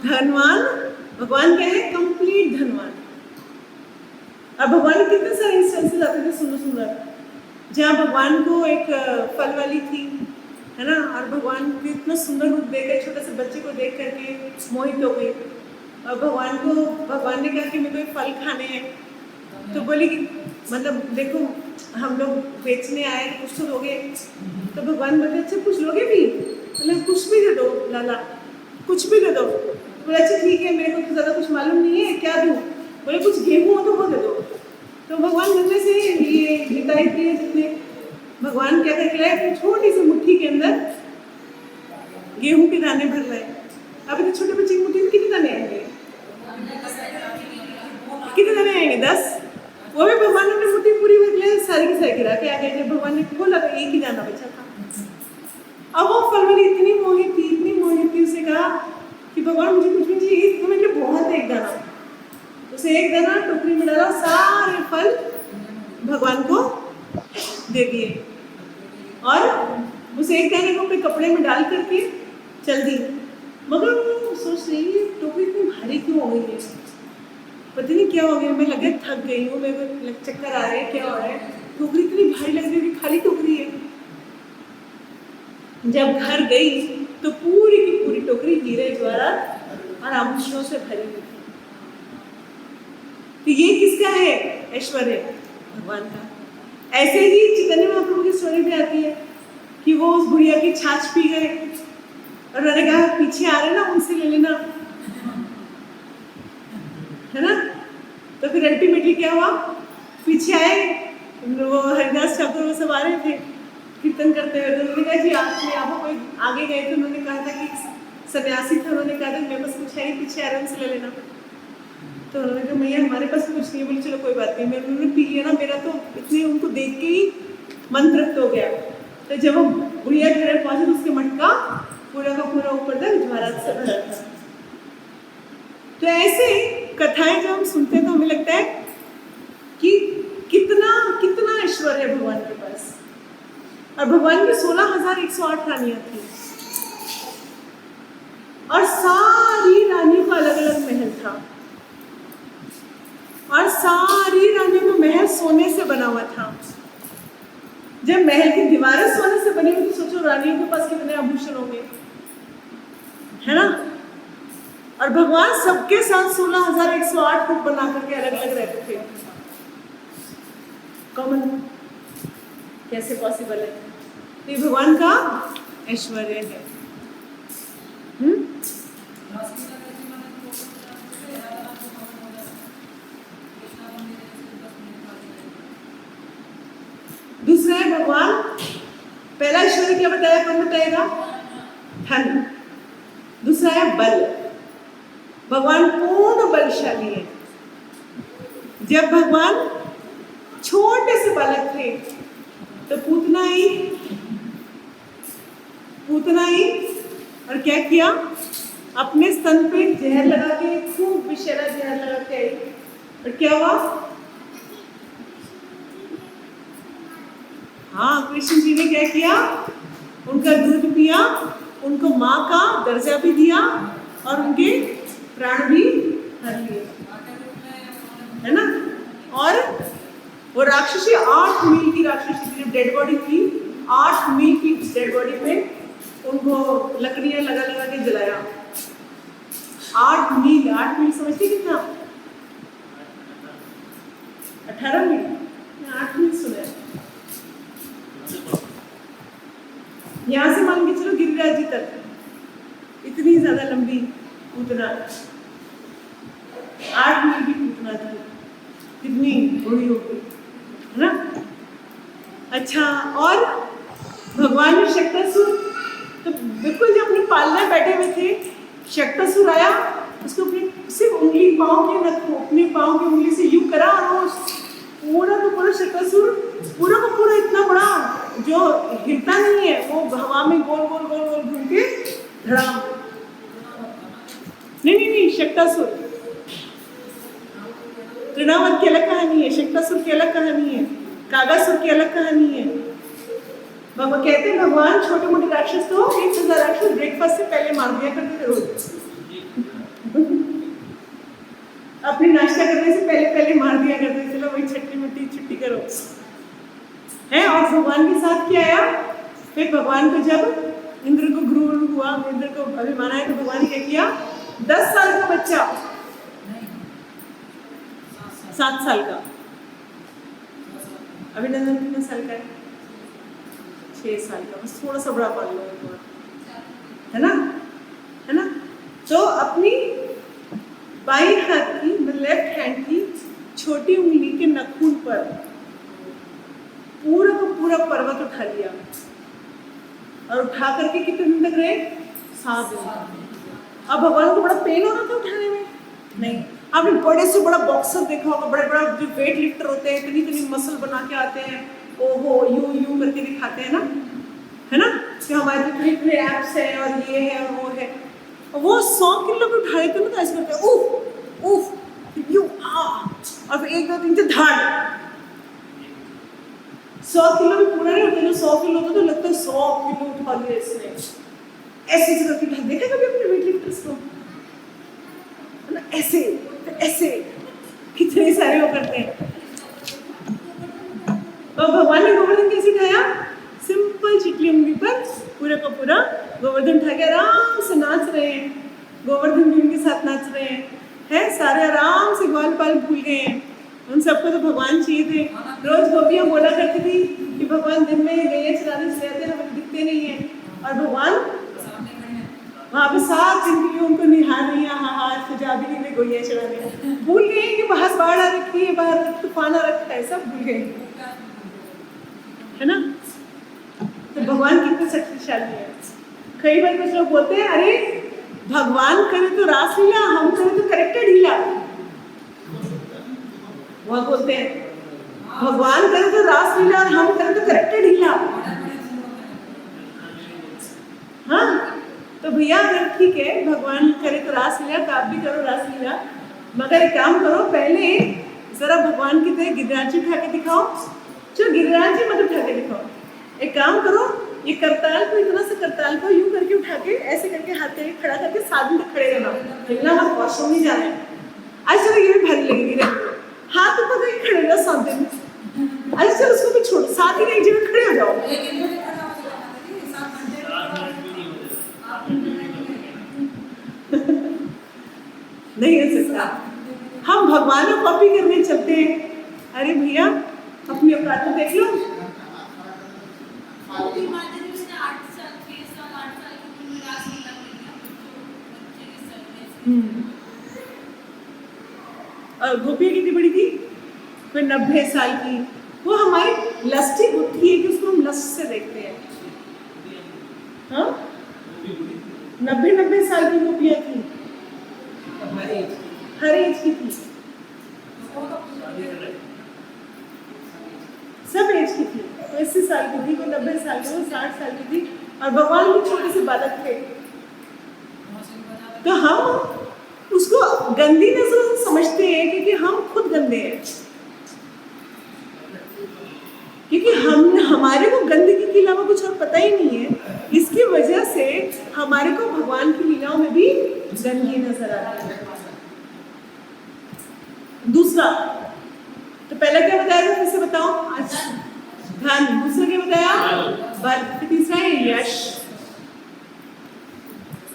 धनवान। भगवान क्या है? कंप्लीट धनवान। अब भगवान के कितने सारे इंस्टेंसेस आते थे सुंदर, जहाँ भगवान को एक फल वाली थी, है ना, और भगवान को इतना सुंदर रूप देखकर, छोटे से बच्चे को देख करके मोहित हो गई। और भगवान ने कहा कि मेरे को एक फल खाने हैं। तो बोली कि मतलब देखो हम लोग बेचने आए, कुछ तो दोगे? तो भगवान बोले अच्छा कुछ लोगे भी? मतलब कुछ भी दे दो लाला, कुछ भी दे दो। बोले अच्छा ठीक है, मेरे को तो ज़्यादा कुछ मालूम नहीं है, क्या दूँ? बोले कुछ गेहूँ हो तो वो दे दो। तो भगवान में से ये हिदायत दिए जितने, भगवान क्या करके लाए? छोटी सी मुट्ठी के अंदर गेहूँ के दाने भर लाए। अभी तो छोटे बच्चे की मुट्ठी में कितने दाने आएंगे? कितने दाने आएंगे? 10। वो भी भगवान ने मुट्ठी पूरी भर लिया, सारी की सारी गिरा के आ गए। जब भगवान ने खोला तो एक ही दाना बचा था। अब वो फल वाली इतनी मोहित थी, उसे कहा कि भगवान मुझे कुछ भी चाहिए, तो मेरे लिए बहुत है एक दाना। उसे एक दाना टोकरी में डाला, सारे फल भगवान को दे दिए, और उसे एक दाने को अपने कपड़े में डाल करके चल दी। मगर वो सोच रही है टोकरी इतनी भारी क्यों हो गई है? पता नहीं क्या हो गया, मैं लगे थक गई हूँ, मेरे को चक्कर आ रहे हैं, क्या हो रहा है? टोकरी इतनी भारी लग रही है, खाली टोकरी है। जब घर गई तो पूरी की पूरी टोकरी हीरे जवाहरात और आभूषणों से भरी हुई थी। तो ये किसका है ऐश्वर्य? भगवान का। ऐसे ही चैतन्य महाप्रभु की स्टोरी भी आती है कि वो उस बुढ़िया की छाछ पी गए और उन्होंने कहा पीछे आ रहे ना, उनसे ले लेना, है ना। तो फिर अल्टीमेटली क्या हुआ? पीछे आए वो हरिदास ठाकुर, वो सब आ रहे थे कीर्तन करते हुए। तो उन्होंने कहा जी आप कोई आगे गए थे, उन्होंने कहा था कि सन्यासी था, उन्होंने कहा था मेरे पास कुछ है, पीछे आ रहे उनसे ले लेना। तो उन्होंने कहा भैया हमारे पास कुछ नहीं है। बोले चलो कोई बात नहीं, उन्होंने पी लिया ना, मेरा तो इतने उनको देख के ही मन तृप्त हो गया। तो जब वो बुढ़िया घर पहुंचे तो उसके मटका पूरा का पूरा ऊपर तक जवाहरात से भरा था। तो ऐसे कथाएं जब हम सुनते हैं तो हमें लगता है कि कितना ऐश्वर्य है भगवान के पास। और भगवान की 16,108 रानियां थी, और सारी रानियों का अलग अलग महल था, और सारी रानियों का महल सोने से बना हुआ था। जब महल की दीवारें सोने से बनी हुई तो सोचो रानियों के पास कितने आभूषण होंगे, है ना। और भगवान सबके साथ 16,108 रूप बना करके अलग अलग रहते थे। कॉमन कैसे पॉसिबल है? ये भगवान का ऐश्वर्य है। दूसरा है भगवान, पहला ऐश्वर्य क्या बताया, कौन बताएगा? धन। दूसरा है बल, भगवान पूर्ण बलशाली है। जब भगवान छोटे से बालक थे तो पूतना ही और क्या किया, अपने स्तन पे जहर लगा के, खूब विषैला जहर लगा के आई। और क्या हुआ? हाँ, कृष्ण जी ने क्या किया, उनका दूध पिया, उनको माँ का दर्जा भी दिया और उनके प्राण भी हर लिए, है ना। और वो राक्षसी 8 मील की राक्षसी की डेड बॉडी थी, 8 मील की डेड बॉडी पे उनको लकड़ियां लगा लगा के जलाया। 8 मील समझते कितना? 18 मील, 8 मील सुना। यहाँ से मान के चलो गिरिराज जी तक, इतनी ज्यादा लंबी पूतना, 8 मील की पूतना थी, कितनी बड़ी होगी, है ना। अच्छा, और भगवान ने शक्तासुर, तो बिल्कुल जब अपनी पालना बैठे हुए थे, शक्तासुर आया, उसको अपनी सिर्फ उंगली, पाँव के नख को अपने पाँव की उंगली से यूं करा और वो पूरा का पूरा शक्तासुर, पूरा का पूरा इतना बड़ा जो हिलता नहीं है, वो हवा में गोल गोल गोल गोल घूम के धड़ाम। नहीं, शक्तासुर, तृणावत की अलग कहानी है, शक्तासुर की अलग कहानी है, कागासुर की अलग कहानी है। बाबा कहते हैं भगवान छोटे मोटे राक्षस तो 1000 राक्षस ब्रेकफास्ट से पहले मार दिया करते थे रोज। अपने नाश्ता करने से पहले मार दिया करते, चलो वही छट्टी मिट्टी छुट्टी करो, है। और भगवान के साथ क्या आया फिर? भगवान को जब इंद्र को गुरु हुआ, इंद्र को अभिमान आया, तो भगवान ने क्या किया, 10 साल का बच्चा, 7 साल का, अभिनंदन कितने साल का है? 6 साल का, बस थोड़ा सा बड़ा मान लो, है ना। तो अपनी बाई हाथ की, लेफ्ट हैंड की छोटी उंगली के नाखून पर पूरा का पूरा पर्वत उठा लिया और उठा करके कितने दिन तक रहे? 7 दिन। अब भगवान को बड़ा पेन हो रहा था उठाने में? नहीं। आपने बड़े से बड़ा बॉक्सर देखा होगा, बड़े बड़ा जो वेट लिफ्टर होते हैं, इतनी मसल बना के आते हैं, ओहो यूं करके दिखाते हैं ना, है ना, कि हमारे इतने एप्स है और ये है और वो है। वो 100 किलो भी उठा लेते ना, तो ऐसे करते उफ उफ यू आ, और फिर 1 2 3 4 धाड़। 100 किलो भी पूरा नहीं होता, जो 100 किलो होता तो लगता है 100 किलो उठा लिया इसने, ऐसे करके उठा। देखा कभी अपने वेट लिफ्टर्स को? ऐसे कितने सारे वो करते हैं। तो भगवान ने गोवर्धन कैसे उठाया? सिंपल चिटली उंगली पर पूरा का पूरा गोवर्धन उठा के आराम से नाच रहे हैं, गोवर्धन भी उनके साथ नाच रहे हैं, सारे आराम से ग्वाल पाल भूल गए हैं। उन सबको तो भगवान चाहिए थे। रोज गोपियां बोला करती थी कि भगवान दिन में गैया चराने से रहते हैं, हमें दिखते नहीं है, और भगवान वहाँ पे 7 दिन के लिए उनको निहार रही है, हाँ तो जा भी नहीं गए गैया चराने, भूल गए कि बाहर बाढ़ आ रखी है, बाहर तूफान आ रखा है, सब भूल गए, है ना। तो भगवान कितने शक्तिशाली है। कई बार कुछ लोग बोलते हैं, अरे भगवान करे तो रासलीला, हम करे तो करेक्टेड हीला। वो बोलते हैं भगवान करे तो रासलीला और हम करे तो करेक्टेड हीला। हाँ, तो भैया अगर ठीक है भगवान करे तो रासलीला, तो आप भी करो रासलीला, मगर एक काम करो, पहले जरा भगवान की तरह गिरिराज जी उठा के दिखाओ। चलो गिरिराज जी मत उठा के दिखाओ, एक काम करो, ये करताल को, इतना सा करताल को यूं करके उठा के, ऐसे करके हाथ करके खड़ा करके 7 दिन तक खड़े रहना, हिलना मत, वॉशरूम नहीं जाना है। आज चलो ये भी भारी लगेगी, हाथ ऊपर करके खड़े रहो 7 दिन। आज चलो उसको भी छोड़, 7 दिन एक जगह खड़े हो जाओ। कॉपी करने चलते हैं। अरे भैया अपनी औकात तो देख लो। गोपी माता जी उसने 8 साल 6 साल 8 साल की उम्र में रासलीला कर दिया बच्चे के सर में और गोपियाँ कितनी बड़ी थी? कोई 90 साल की। वो हमारी लस्टी बुद्धि है कि उसको हम लस्ट से देखते हैं। हाँ 90 साल की गोपियाँ थी, हर एज की थी, सब एज की थी। कोई 80 साल की थी, कोई 90 साल की, कोई 60 साल की थी, और भगवान भी छोटे से बालक थे। तो हम उसको गंदी नजरों से समझते हैं क्योंकि हम खुद गंदे हैं, क्योंकि हमारे को गंदगी के अलावा कुछ और पता ही नहीं है। इसकी वजह से हमारे को भगवान की लीलाओं में भी गंदगी नजर आती है। दूसरा, तो पहला क्या बताया था, फिर से बताओ आज? धन। दूसरा क्या बताया? बल। तीसरा है यश।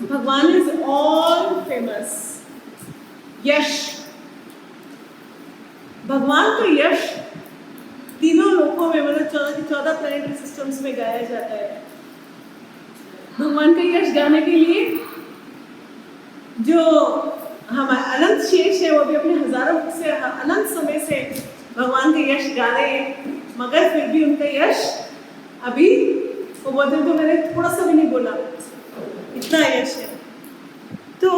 भगवान इज ऑल फेमस। यश, भगवान का यश तीनों लोकों में, मतलब 14 प्लैनेटरी सिस्टम्स में गाया जाता है। भगवान का यश गाने के लिए जो हमारे अनंत शेष है वो भी अपने हजारों से अनंत समय से भगवान का यश गा रहे हैं, मगर फिर भी उनका यश अभी वो बोलते हैं तो मैंने थोड़ा सा भी नहीं बोला, इतना यश है। तो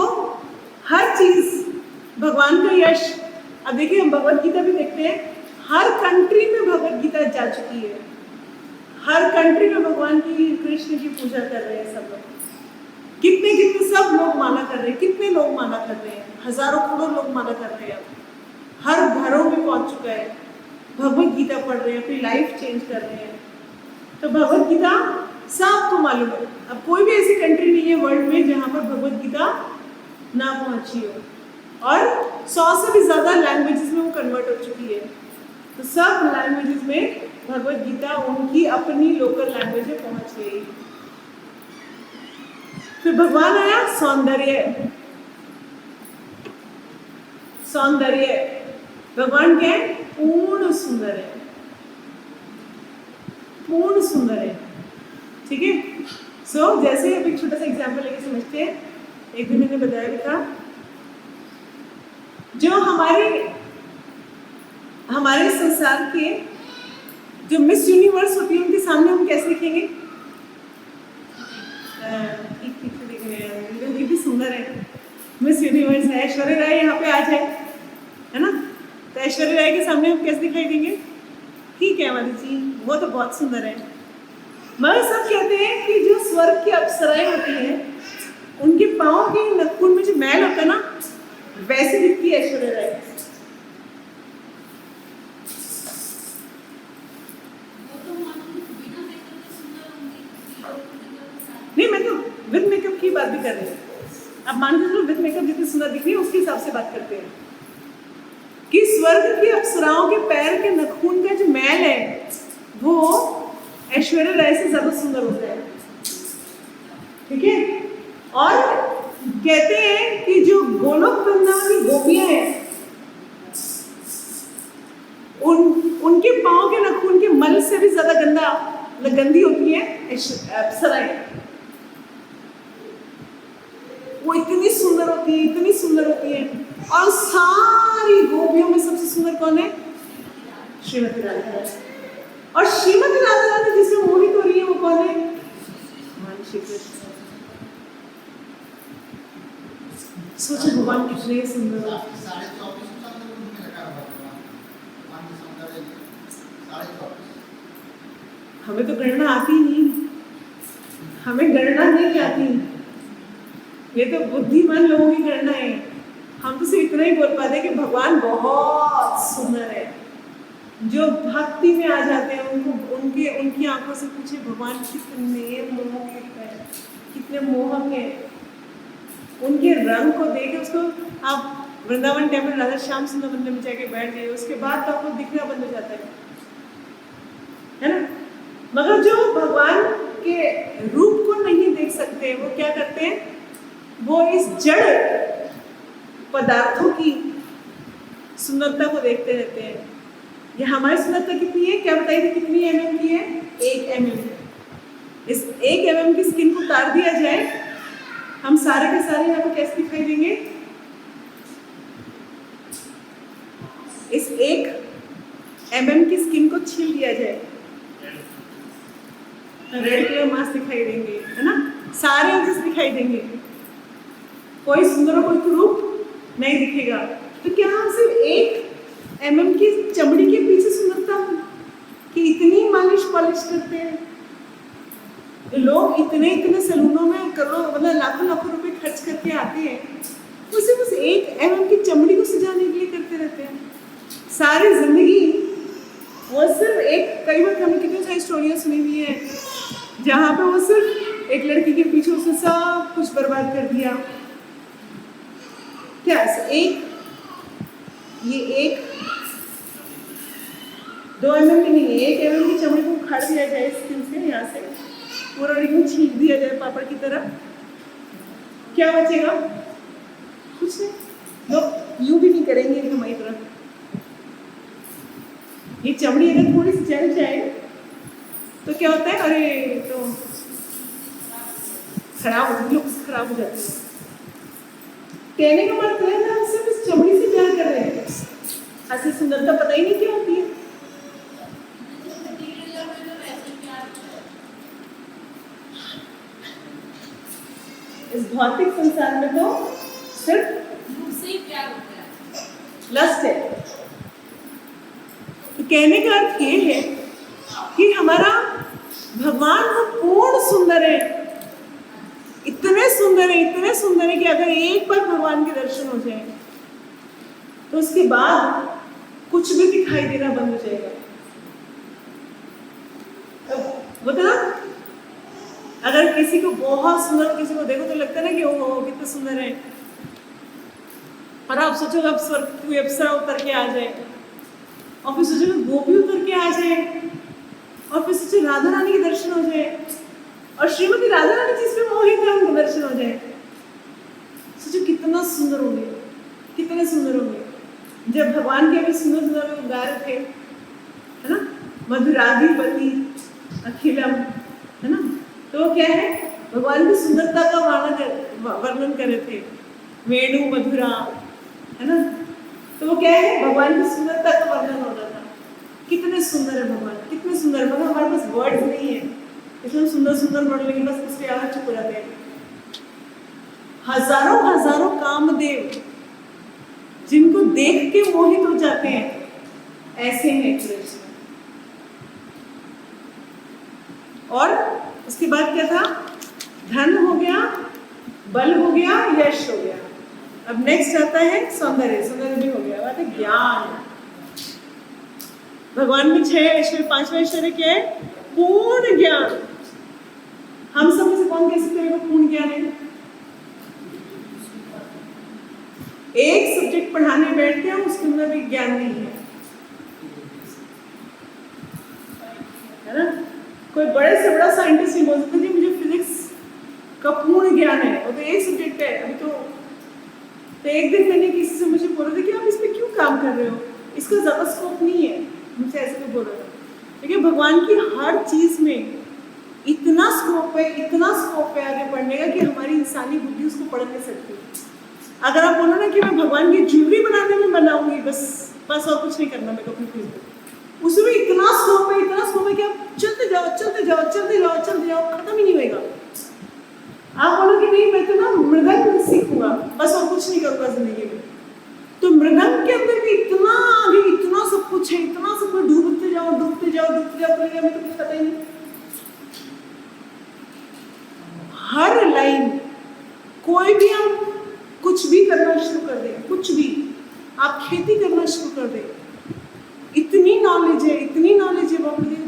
हर चीज भगवान का यश। अब देखिए हम भगवत गीता भी देखते हैं, हर कंट्री में भगवत गीता जा चुकी है। हर कंट्री में भगवान की, कृष्ण की पूजा कर रहे हैं सब लोग। कितने कितने सब लोग माला कर रहे हैं, कितने लोग माला कर रहे हैं, हजारों करोड़ लोग माला कर रहे हैं। हर घरों में पहुंच चुका है, भगवत गीता पढ़ रहे हैं, अपनी लाइफ चेंज कर रहे हैं। तो भगवत गीता सबको मालूम है। अब कोई भी ऐसी कंट्री नहीं है वर्ल्ड में जहाँ पर भगवत गीता ना पहुंची हो, और 100 से भी ज्यादा लैंग्वेजेस में वो कन्वर्ट हो चुकी है। तो सब लैंग्वेजेस में भगवत गीता उनकी अपनी लोकल लैंग्वेज में पहुंच गई। फिर भगवान आया सौंदर्य। सौंदर्य, भगवान क्या है? पूर्ण सुंदर है, पूर्ण सुंदर है। ठीक है। सो जैसे अब एक छोटा सा एग्जांपल लेके समझते हैं। एक दिन मैंने बताया भी था, जो हमारे संसार के जो मिस यूनिवर्स होती है उनके सामने हम कैसे दिखेंगे? ठीक ठीक से दिख रहे हैं, कितनी सुंदर है। मिस यूनिवर्स है, ऐश्वर्या राय यहाँ पे आ जाए, है ना? तो ऐश्वर्या राय के सामने हम कैसे दिखाई देंगे? ठीक है माता जी, वो तो बहुत सुंदर है। मगर सब कहते हैं कि जो स्वर्ग की अप्सराएं होती हैं उनके पाँव के नखून में जो मैल होता है ना, वैसे दिखती है ऐश्वर्या राय। नहीं, मैं तो विद मेकअप की बात भी कर रही हूँ। अब मान के चलो विद मेकअप जितनी सुंदर दिख रही है उसके हिसाब से बात करते हैं कि स्वर्ग की अप्सराओं के पैर के नखून का जो मैल है वो ऐश्वर्या राय से ज्यादा सुंदर होता है। ठीक है। और कहते हैं कि जो गोलोक वृंदावन की गोपियां हैं उनके पाँव के नखून के मल से भी ज्यादा गंदी होती है अप्सराएं। वो इतनी सुंदर होती है, इतनी सुंदर होती है। और सारी गोपियों में सबसे सुंदर कौन है? श्रीमती राधा रानी। और श्रीमती राधा रानी जिससे मोहित हो रही है वो कौन है? भगवान श्री कृष्ण। सोचो भगवान कितने सुंदर हो। 24.5 हमें तो गणना आती नहीं, हमें गणना नहीं आती। ये तो बुद्धिमान लोगों की गणना है। हम तो सिर्फ इतना ही बोल पाते कि भगवान बहुत सुंदर है। जो भक्ति में आ जाते हैं उनको उनकी आंखों से पूछे भगवान कितने मोहक है, कितने मोहक है। उनके रंग को देखे, उसको आप वृंदावन टेम्पल राधा श्याम सुंदर मंदिर में जाके बैठ गए, उसके बाद तो आपको दिखना बंद हो जाता है ना? मगर जो भगवान के रूप को नहीं देख सकते वो क्या करते हैं? वो इस जड़ पदार्थों की सुंदरता को देखते रहते हैं। ये हमारी सुंदरता कितनी है, क्या बताइए थी कितनी mm की है? 1 mm। इस 1 mm की स्किन को उतार दिया जाए, हम सारे के सारे यहाँ पर कैसे दिखाई देंगे? इस 1 mm की स्किन को छील दिया जाए, रेड कलर मास्क दिखाई देंगे, है ना? सारे एजेस दिखाई देंगे, कोई सुंदर और कोई कुरूप नहीं दिखेगा। तो क्या हम सिर्फ 1 mm की चमड़ी के पीछे सुंदरता कि इतनी मालिश पॉलिश करते हैं लोग, इतने सैलूनों में करोड़ों मतलब लाखों रुपए खर्च करके आते हैं, वो सिर्फ उस 1 mm की चमड़ी को सजाने के लिए करते रहते हैं। सारी जिंदगी वो सिर्फ एक, कई बार हमने कितनी सारी स्टोरियाँ सुनी हुई है जहाँ पे वो सिर्फ एक लड़की के पीछे उसने सब कुछ बर्बाद कर दिया। क्या ये 2 mm की नहीं है, 1 mm की चमड़ी को उखाड़ दिया जाए स्किन से, यहाँ से पूरा एकदम छीन दिया जाए पापड़ की तरह, क्या बचेगा? कुछ नहीं। लोग यूं भी नहीं करेंगे हमारी तरफ। ये चमड़ी अगर थोड़ी सी जल जाए तो क्या होता है? अरे तो लुक्स खराब हो जाती है। कहने का मतलब है ना, हम सिर्फ इस चमड़ी से प्यार कर रहे हैं, ऐसी सुंदरता पता ही नहीं क्या होती है। इस भौतिक संसार में तो सिर्फ मुझसे ही प्यार होता है, लस्ट है। तो कहने का अर्थ ये है कि हमारा भगवान वो पूर्ण सुंदर है, इतने सुंदर है कि अगर एक बार भगवान के दर्शन हो जाए तो उसके बाद कुछ भी दिखाई देना बंद हो जाएगा। बोलते ना, अगर किसी को बहुत सुंदर किसी को देखो तो लगता है ना कि ओहो कितना सुंदर है, और आप सोचो अब स्वर्ग कोई अप्सरा उतर के आ जाए, और फिर सोचो गोपी उतर के आ जाए, और फिर सोचो राधा रानी के दर्शन हो जाए, और श्रीमती राधा रानी जिसमें मोहित है उनके दर्शन हो जाए। सोचो कितना सुंदर होंगे, कितने सुंदर होंगे। जब भगवान के अभी सुंदर गा रहे थे, है ना, मधुराधिपति अखिलम, है ना, तो क्या है, भगवान की सुंदरता का वर्णन कर रहे थे, वेणु मधुरा, है ना, तो वो क्या है, भगवान की सुंदरता का वर्णन हो रहा था। कितने सुंदर है भगवान, कितने सुंदर, मगर हमारे पास वर्ड्स नहीं है, इसलिए सुंदर बोल लेंगे, बस इसलिए आगे चुप हो जाते हैं। हजारों कामदेव जिनको देख के मोहित हो जाते हैं, ऐसे हैं कृष्ण। और उसके बाद क्या था? धन हो गया, बल हो गया, यश हो गया। अब नेक्स्ट आता है सौंदर्य भी हो गया। बात है ज्ञान। भगवान में 6 ऐश्वर्य, 5वां ऐश्वर्य क्या है? पूर्ण ज्ञान। हम सब में से कौन कह सकते हैं पूर्ण ज्ञान है? एक सब्जेक्ट पढ़ाने बैठते हैं, उसके अंदर भी ज्ञान नहीं है ना? कोई बड़े से बड़ा साइंटिस्ट नहीं बोल सकता जी मुझे फिजिक्स का पूर्ण ज्ञान है, वो तो एक सब्जेक्ट है। अभी तो एक दिन मैंने किसी से मुझे बोला था कि आप इस पे क्यों काम कर रहे हो, इसका ज़्यादा स्कोप नहीं है, मुझे ऐसे भी बोल रहा था। लेकिन भगवान की हर चीज़ में इतना स्कोप है आगे बढ़ने का कि हमारी इंसानी बुद्धि उसको पढ़ नहीं सकती। अगर आप बोलो ना कि मैं भगवान की ज्वेलरी बनाने में बनाऊंगी, बस और कुछ नहीं करना मेरे को अपनी चीज़ में, उसमें इतना स्कोप है कि आप चलते जाओ, खत्म ही नहीं होगा। आप बोलो कि नहीं मैं तो ना मृदंग सीखूंगा, बस और कुछ नहीं करूंगा जिंदगी में, तो मृदंग के अंदर भी इतना आगे इतना सब कुछ है, इतना सब कुछ, डूबते जाओ हमें तो कुछ पता ही नहीं। हर लाइन, कोई भी आप कुछ भी करना शुरू कर दें, कुछ भी आप खेती करना शुरू कर दें, इतनी नॉलेज है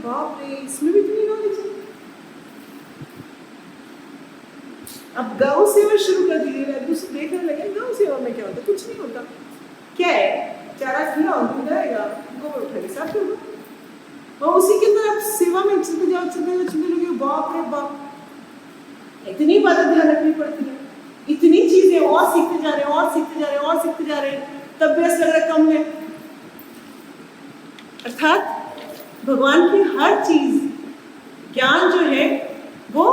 बाप रे, इसमें भी इतनी नॉलेज है। अब गौ सेवा शुरू कर दीजिएगा, दूसरे देखने लगे गौ सेवा में क्या होता है, कुछ नहीं होता। क्या है, चारा खिलाओ, दूध आएगा, गोबर उठा के साफ कर दो, और उसी के अंदर आप सेवा में चलते लगे। बाप रे बाप, इतनी बात ध्यान रखनी पड़ती है, इतनी चीजें और सीखते जा रहे हैं, तब भी ऐसा लग रहा है कम है। अर्थात भगवान की हर चीज, ज्ञान जो है वो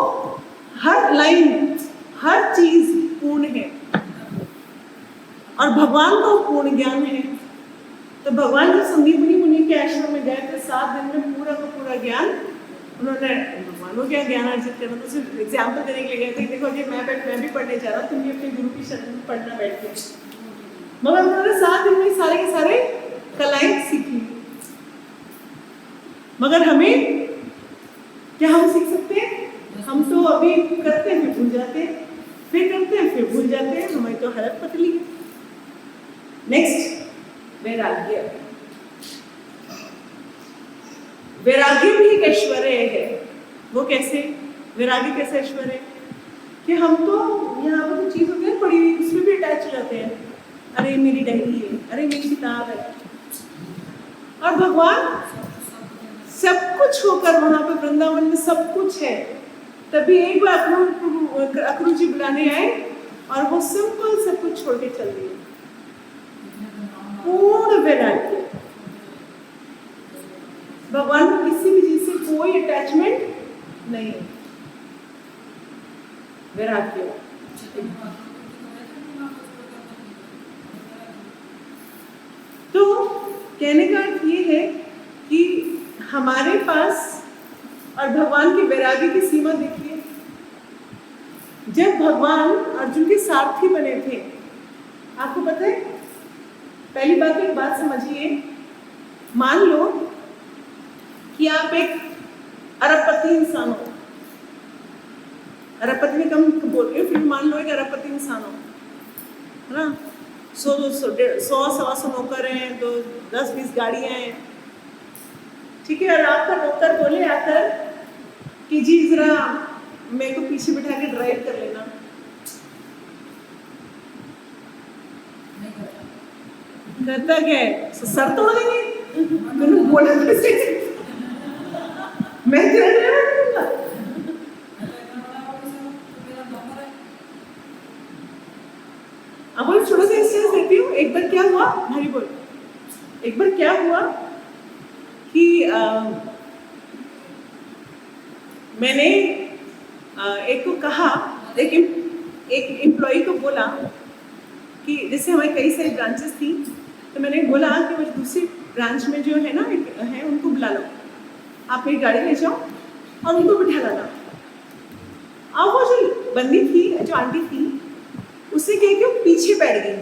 हर लाइन, हर चीज पूर्ण है और भगवान को पूर्ण ज्ञान है। तो भगवान जब संदीपनी मुनि के आश्रम में गए थे 7 दिन में पूरा का पूरा ज्ञान उन्होंने, भगवान को क्या ज्ञान अर्जित करना, तो सिर्फ एग्जाम्पल देने के लिए गए थे, देखो जी मैं भी पढ़ने जा रहा हूँ, तुम भी अपने गुरु की शरण में पढ़ना बैठ के। मगर उन्होंने 7 दिन में सारे के सारे कलाएं सीख ली। मगर हमें क्या हम सीख सकते हैं? हम तो अभी करते हैं फिर भूल जाते हैं, फिर करते हैं फिर भूल जाते हैं, हमारी तो हालत पतली है। नेक्स्ट, वैराग्य। वैराग्य भी एक ऐश्वर्य है। वो कैसे? वैराग्य कैसे ऐश्वर्य? कि हम तो यहाँ पर कुछ चीज होती है पड़ी हुई, उसमें भी अटैच हो जाते हैं, अरे मेरी डायरी है, अरे मेरी किताब है। और भगवान सब कुछ होकर वहां पर वृंदावन में सब कुछ है, तभी एक बार अक्रूर जी बुलाने आए और वो सिंपल सब कुछ छोड़ के चल दिए। पूर्ण वैराग्य। भगवान को किसी भी चीज से कोई अटैचमेंट नहीं है। वैराग्य। तो कहने का अर्थ ये है कि हमारे पास और भगवान के वैराग्य की सीमा देखिए। जब भगवान अर्जुन के सारथी बने थे, आपको पता है, पहली बात एक बात समझिए, मान लो कि आप एक अरबपति इंसान हो, अरबपति में कम बोल रही हूँ, फिर मान लो एक अरबपति इंसान हो, है ना, 100-150 नौकर हैं, तो 10-20 गाड़ियां हैं, ठीक है। और आपका नौकर बोले आकर कि जी जरा मेरे को पीछे बिठा के ड्राइव कर लेना, करता क्या है? सर तोड़ देंगे, मैंने बोला कैसे? मैं तेरा ड्राइवर दूंगा। अब छोटा सा इंस्टेंस देती हूँ। एक बार क्या हुआ, भाई बोल, एक बार क्या हुआ कि मैंने एक को कहा, एक एम्प्लॉय को बोला कि जैसे हमारे कई सारी ब्रांचेस थी, तो मैंने बोला कि मुझे दूसरी ब्रांच में जो है ना है उनको बुला लो, आप मेरी गाड़ी ले जाओ और उनको बिठा लाना। अब वो जो बंदी थी, जो आंटी थी, उससे कह के वो पीछे बैठ गई।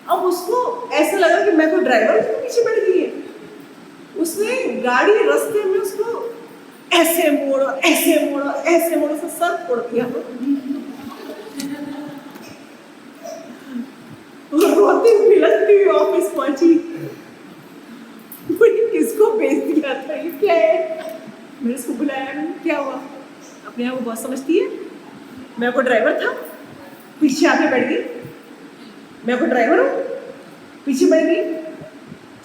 अब उसको ऐसा लगा कि मैं तो ड्राइवर हूँ, पीछे बैठ गई है। उसने गाड़ी रास्ते में उसको ऐसे मोड़ो, ऐसे मोड़ो, ऐसे मोड़ो, से सर फोड़ दिया। रोती बिलखती हुई ऑफिस पहुंची, किसको भेज दिया था, ये क्या है? मैंने उसको बुलाया, क्या हुआ? अपने आप को बहुत समझती है, मैं को ड्राइवर था, पीछे आके बैठ गई, मैं को ड्राइवर हूँ, पीछे बैठ गई,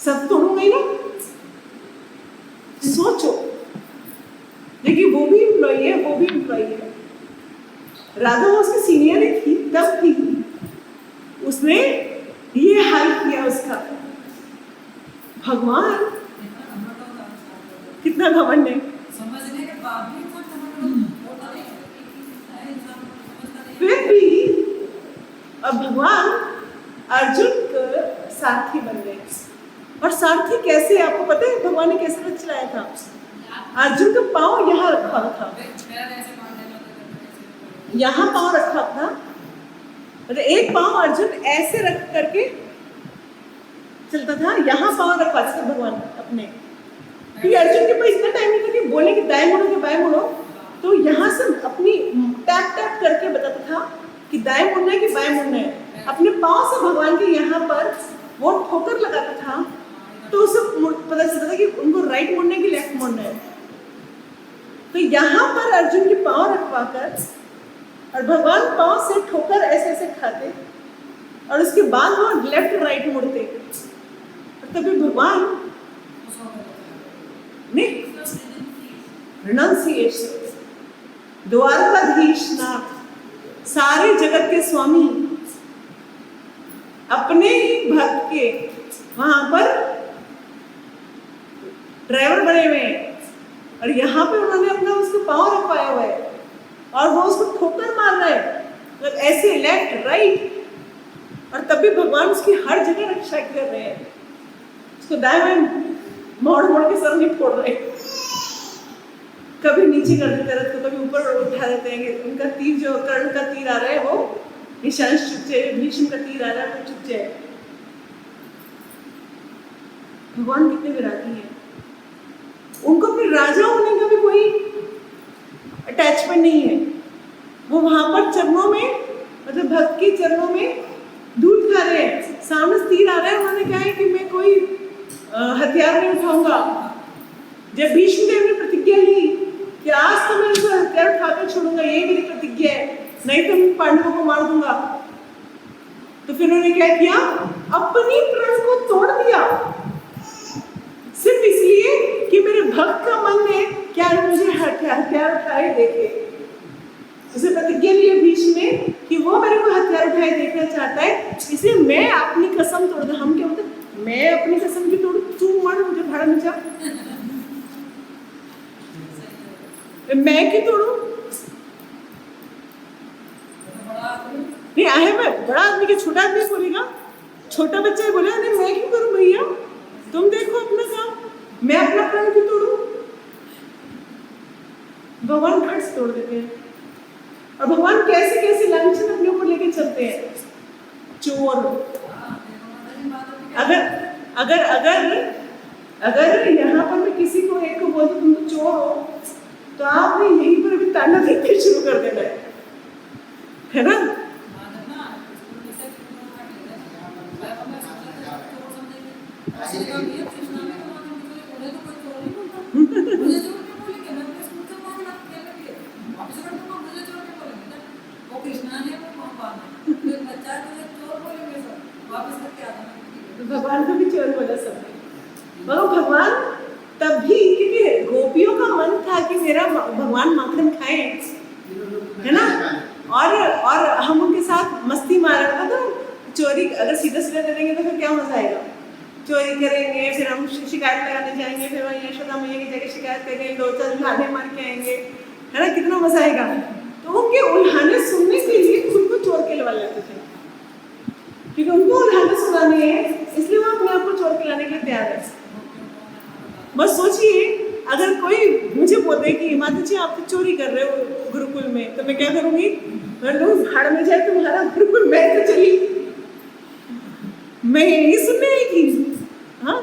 सब तोड़ूंगा ही ना। सोचो, लेकिन वो भी एम्प्लॉई है, वो भी एम्प्लॉई है। राधा वो उसकी सीनियर ही थी, तब थी, उसने ये हाल किया उसका। भगवान कितना घमंड है। समझने के बाद भी फिर भी अब भगवान अर्जुन के सारथी बन गए। और सारथी कैसे, आपको पता है भगवान ने कैसे रच चलाया था? अर्जुन का पाँव यहाँ रखा था, यहाँ पाँव रखा था, मतलब एक पाँव अर्जुन ऐसे रख करके चलता था, यहाँ पाँव रखा था भगवान अपने। क्योंकि अर्जुन के पास इतना टाइम नहीं था कि बोले कि दाएं मुड़ो कि बाएं मुड़ो, तो यहाँ से अपनी टैप टैप करके बताता था कि दाएं मुड़ना है कि बाएं मुड़ना है। अपने पाँव से भगवान के यहाँ पर वो ठोकर लगाता था, तो उसे पता चलता था कि उनको राइट मुड़ना है कि लेफ्ट मुड़ना है। तो यहाँ पर अर्जुन के पाँव रखवा कर और भगवान पाँव से ठोकर ऐसे ऐसे खाते और उसके बाद वो लेफ्ट राइट मुड़ते, तभी भगवान ने रिनाउंसिएशन, द्वारकाधीश नाथ, सारे जगत के स्वामी, अपने ही भक्त के वहां पर ड्राइवर बने हुए हैं, और यहाँ पे उन्होंने अपना उसको पाँव रखवाया हुआ है और वो उसको ठोकर मार रहा है, मतलब ऐसे लेफ्ट राइट, और तब भी भगवान उसकी हर जगह रक्षा कर रहे हैं। उसको दाएं बाएं मोड़ मोड़ के सर नहीं फोड़ रहे, कभी नीचे कर देते रथ को, कभी ऊपर उठा देते हैं। उनका तीर जो कर्ण का तीर आ रहा है वो निशांश चुप जाए, भीष्म का तीर आ रहा है वो चुप जाए। भगवान कितने विरागी हैं, उनको अपने राजा होने का भी कोई अटैचमेंट नहीं है। वो वहां पर चरणों में, मतलब भक्त के चरणों में धूल खा रहे हैं, सामने तीर आ रहा है, उन्होंने कहा है कि मैं कोई हथियार नहीं उठाऊंगा। जब भीष्म देव ने प्रतिज्ञा ली कि आज तो मैं उनको हथियार उठाकर छोड़ूंगा, यही मेरी प्रतिज्ञा है, नहीं तो मैं पांडवों को मार दूंगा, तो फिर उन्होंने क्या किया, अपनी प्रण को तोड़ दिया, सिर्फ इसलिए कि मेरे भक्त का मन है क्या मुझे हथियार उठाए देखे। उसे प्रतिज्ञा ली भीष्म ने कि वो मेरे को हथियार उठाए देखना चाहता है, इसलिए मैं अपनी कसम तोड़ दूं। हम क्या बोलते, मैं अपनी कसम की तोड़ू, तू मर, मुझे भाड़ा नीचा, मैं क्यों तोड़ू? नहीं आहे मैं बड़ा आदमी के छोटा आदमी बोलेगा, छोटा बच्चा ही बोलेगा नहीं मैं क्यों करूं भैया, तुम देखो अपना काम, मैं अपना प्रण क्यों तोड़ू? भगवान खट से तोड़ देते हैं। और भगवान कैसे कैसे लांछन अपने ऊपर लेके चलते हैं। चोर, अगर अगर अगर अगर यहाँ पर मैं किसी को एक को बोलूं तुम तो चोर हो, तो आपने यहीं पर भी ताना देना शुरू कर देना है ना? भगवान को भी चोर बोला सबने। भगवान तब भी, क्योंकि गोपियों का मन था कि मेरा भगवान माखन खाए, है ना, और हम उनके साथ मस्ती मार रहा था। तो चोरी अगर सीधा सीधा करेंगे तो फिर क्या मजा आएगा, चोरी करेंगे, फिर हम शिकायत लगाने जाएंगे, फिर वहीं यशोदा मैया की जगह शिकायत करेंगे, 2-4 उल्हाने मार के आएंगे, है ना, कितना मजा आएगा। तो उनके उल्हाने सुनने के लिए खुद को चोर कहलवा लेते थे, क्योंकि उनको उल्हाने सुनाने हैं, इसलिए वो अपने आप को चोर कहलाने के लिए तैयार है। बस सोचिए, अगर कोई मुझे बोले कि माता जी आप तो चोरी कर रहे हो गुरुकुल में, तो मैं क्या करूंगी, मैं लोग भाड़ में जाए तुम्हारा गुरुकुल, मैं तो चली, मैं यही सुनने आएगी। हाँ,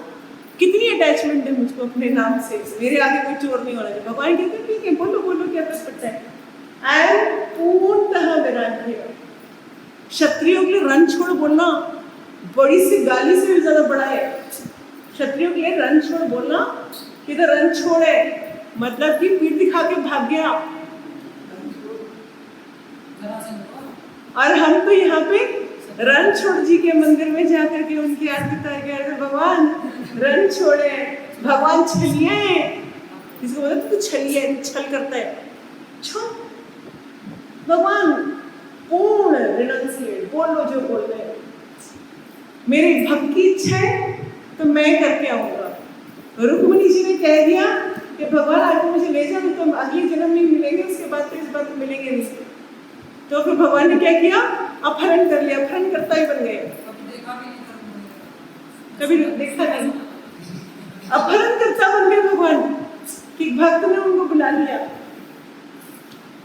कितनी अटैचमेंट है मुझको अपने नाम से, मेरे आगे कोई चोर नहीं होना चाहिए। भगवान कहते हैं ठीक है, बोलो बोलो क्या फर्क पड़ता है। आई एम पूर्णतः वैराग्य। क्षत्रियों के लिए रन छोड़ बोलना बड़ी सी गाली से भी ज्यादा बड़ा है। क्षत्रियों के लिए रन छोड़ बोलना, कि तो रन छोड़ है मतलब कि पीठ दिखा के भाग गया। और हम तो यहाँ पे रणछोड़ जी के मंदिर में जाकर के उनकी आरती उतार के आए, भगवान रणछोड़ है, भगवान छलिया है, इसको बोलते तो छलिया है, छल करता है, भगवान पूर्ण रिनंसिएट, बोलो जो बोल रहे हैं, मेरी भक्त की इच्छा है तो मैं करके आऊंगा। रुक्मिणी जी ने कह दिया कि भगवान आगे मुझे ले जाओ, तो अगले जन्म में मिलेंगे, उसके बाद तो इस बार तो मिलेंगे नहीं। तो फिर भगवान ने क्या किया, अपहरण कर लिया, अपहरण करता ही बन गए। कभी देखा नहीं, अपहरण करता बन गए भगवान, कि भक्त ने उनको बुला लिया।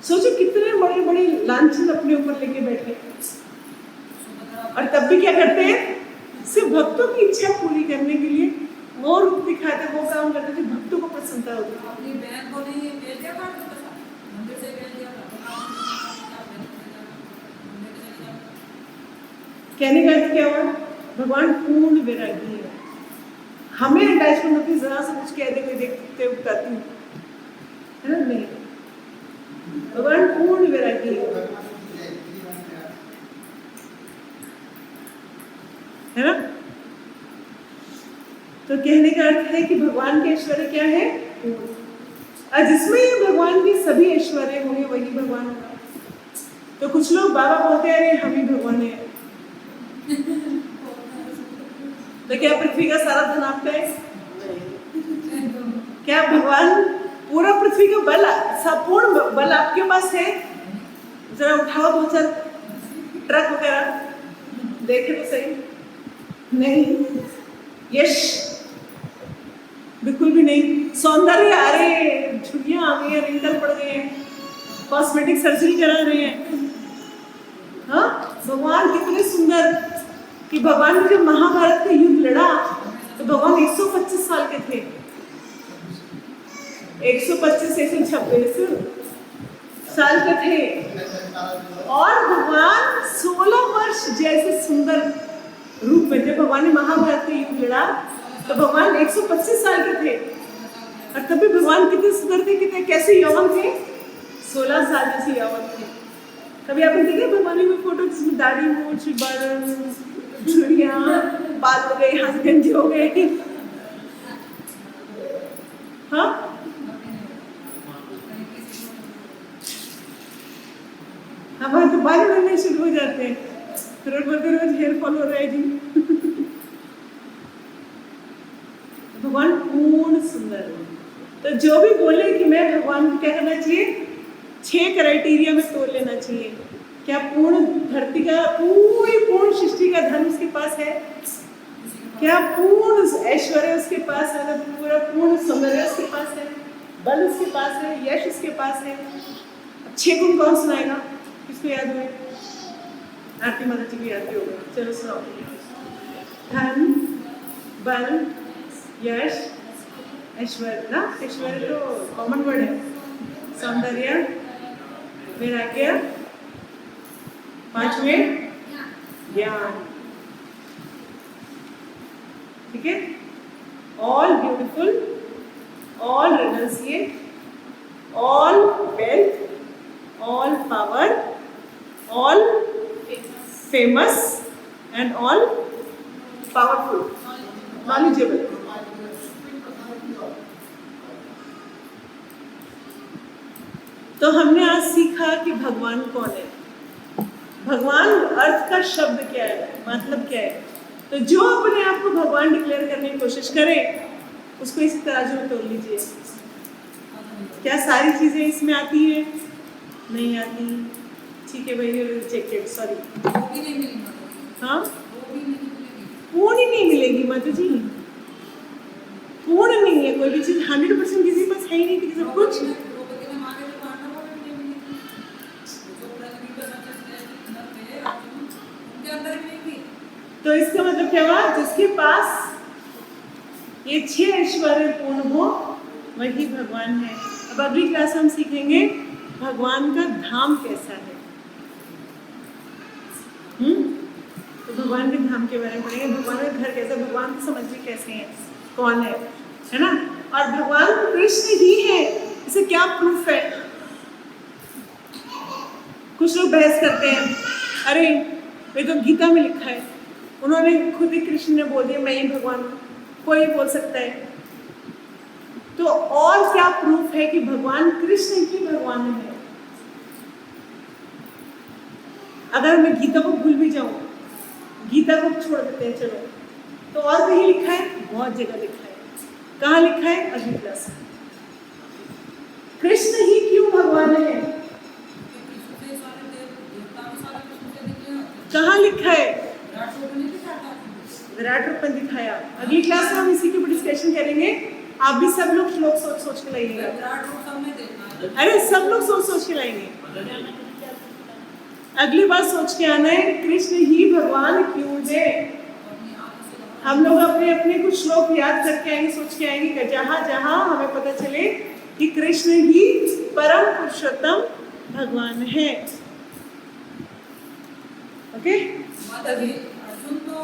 सोचो कितने बड़े बड़े लांछन अपने ऊपर लेके बैठे, और तब भी क्या करते हैं, सिर्फ भक्तों की इच्छा पूरी करने के लिए वो रूप दिखाते, वो काम करते थे, भक्तों को प्रसन्नता होती। अपनी बहन को नहीं भेज दिया था, मंदिर से भेज दिया था। कहने का अर्थ क्या हुआ, भगवान पूर्ण वैरागी है। हमें अटैचमेंट होती, जरा से कुछ कह दे कोई देखते उगताती हूँ, है ना, नहीं, भगवान पूर्ण वैरागी है ना। तो कहने का अर्थ है कि भगवान के ऐश्वर्य क्या है, और जिसमें भगवान के सभी ऐश्वर्य होंगे वही भगवान होगा। तो कुछ लोग बाबा बोलते हैं अरे हम ही भगवान है, तो क्या पृथ्वी का सारा धन आपका है? क्या भगवान पूरा पृथ्वी का बल, संपूर्ण बल आपके पास है? जरा उठाओ 2-4 ट्रक वगैरह, देखे तो सही। नहीं, यश बिल्कुल भी नहीं। सौंदर्य, अरे झुर्रियां आ गई है, रिंकल पड़ गए हैं, कॉस्मेटिक सर्जरी करा रहे हैं। हाँ, भगवान कितने सुंदर कि भगवान ने जब महाभारत का युद्ध लड़ा तो भगवान 125 साल के थे। 125 126 साल के थे और भगवान 16 वर्ष जैसे सुंदर रूप में, जब भगवान ने महाभारत का युद्ध लड़ा तो भगवान 125 साल के थे और तभी भगवान कितने सुंदर थे, कितने कैसे यौवन थे, 16 साल जैसे यौवन थे। कभी आपने देखा भगवान की फोटो जिसमें दाढ़ी, मूंछ, बाल, झुर्रियां, बाल हो गए, हाथ गंजे हो गए? हाँ, हमारे तो बाल उड़ने शुरू हो जाते हैं, फिर बोलते रोज हेयर फॉल हो रहा है जी। भगवान पूर्ण सुंदर है। तो जो भी बोले कि मैं भगवान को क्या करना चाहिए, 6 क्राइटेरिया में तोड़ लेना चाहिए। क्या पूर्ण धरती का, पूरी पूर्ण सृष्टि का धन उसके पास है? क्या पूर्ण ऐश्वर्य उसके पास है? पूरा पूर्ण सौंदर्य उसके पास है? बल उसके पास है? यश उसके पास है? 6 गुण कौन सुनाएगा? किसको याद हुए? आरती माता जी को याद होगा। चलो सुनाओ। धन, बल, यश, ऐश्वर्य ना, ऐश्वर्य तो कॉमन वर्ड है। सौंदर्य, वैराग्य, 5वें ज्ञान। ठीक है? All beautiful, all रिनंसिएट, all wealth, all power, all famous and all powerful, knowledgeable. तो हमने आज सीखा कि भगवान कौन है, भगवान अर्थ का शब्द क्या है, मतलब क्या है। तो जो अपने आप को भगवान डिक्लेयर करने की कोशिश करे उसको इस तराजू में तोल लीजिए। क्या सारी चीजें इसमें आती है? नहीं आती। ठीक है भाई, रिजेक्टेड, सॉरी। हाँ, पूर्ण ही नहीं मिलेगी माता जी, पूर्ण नहीं है कोई भी चीज। 100% किसी पास है ही नहीं कि सब कुछ। तो इसका मतलब क्या हुआ? जिसके पास ये 6 ऐश्वर्य पूर्ण हो वही भगवान है। अब अगली क्लास हम सीखेंगे भगवान का धाम कैसा है। तो भगवान के धाम के बारे में पढ़ेंगे। भगवान का घर कैसा, भगवान को समझिए कैसे हैं, कौन है ना। और भगवान कृष्ण ही है, इसे क्या प्रूफ है? कुछ लोग बहस करते हैं, अरे ये तो गीता में लिखा है, उन्होंने खुद ही कृष्ण ने बोल दिया मैं ही भगवान हूँ, कोई बोल सकता है। तो और क्या प्रूफ है कि भगवान कृष्ण ही भगवान है? अगर मैं गीता को भूल भी जाऊं, गीता को छोड़ देते हैं चलो, तो और कहीं लिखा है? बहुत जगह लिखा है। कहाँ लिखा है? अगली क्लास में। कृष्ण ही क्यों भगवान है, कहाँ लिखा है? विराट रूप में दिखाया। अगली क्लास में हम इसी के ऊपर डिस्कशन करेंगे। आप भी सब लोग श्लोक सोच सोच के लाइएगा। अरे सब लोग सोच सोच के लाएंगे। अगली बार सोच के आना है कृष्ण ही भगवान क्यों है। हम लोग अपने अपने कुछ श्लोक याद करके आएंगे, सोच के आएंगे, जहां जहां हमें पता चले कि कृष्ण ही परम पुरुषोत्तम भगवान है। ओके? अर्जुन तो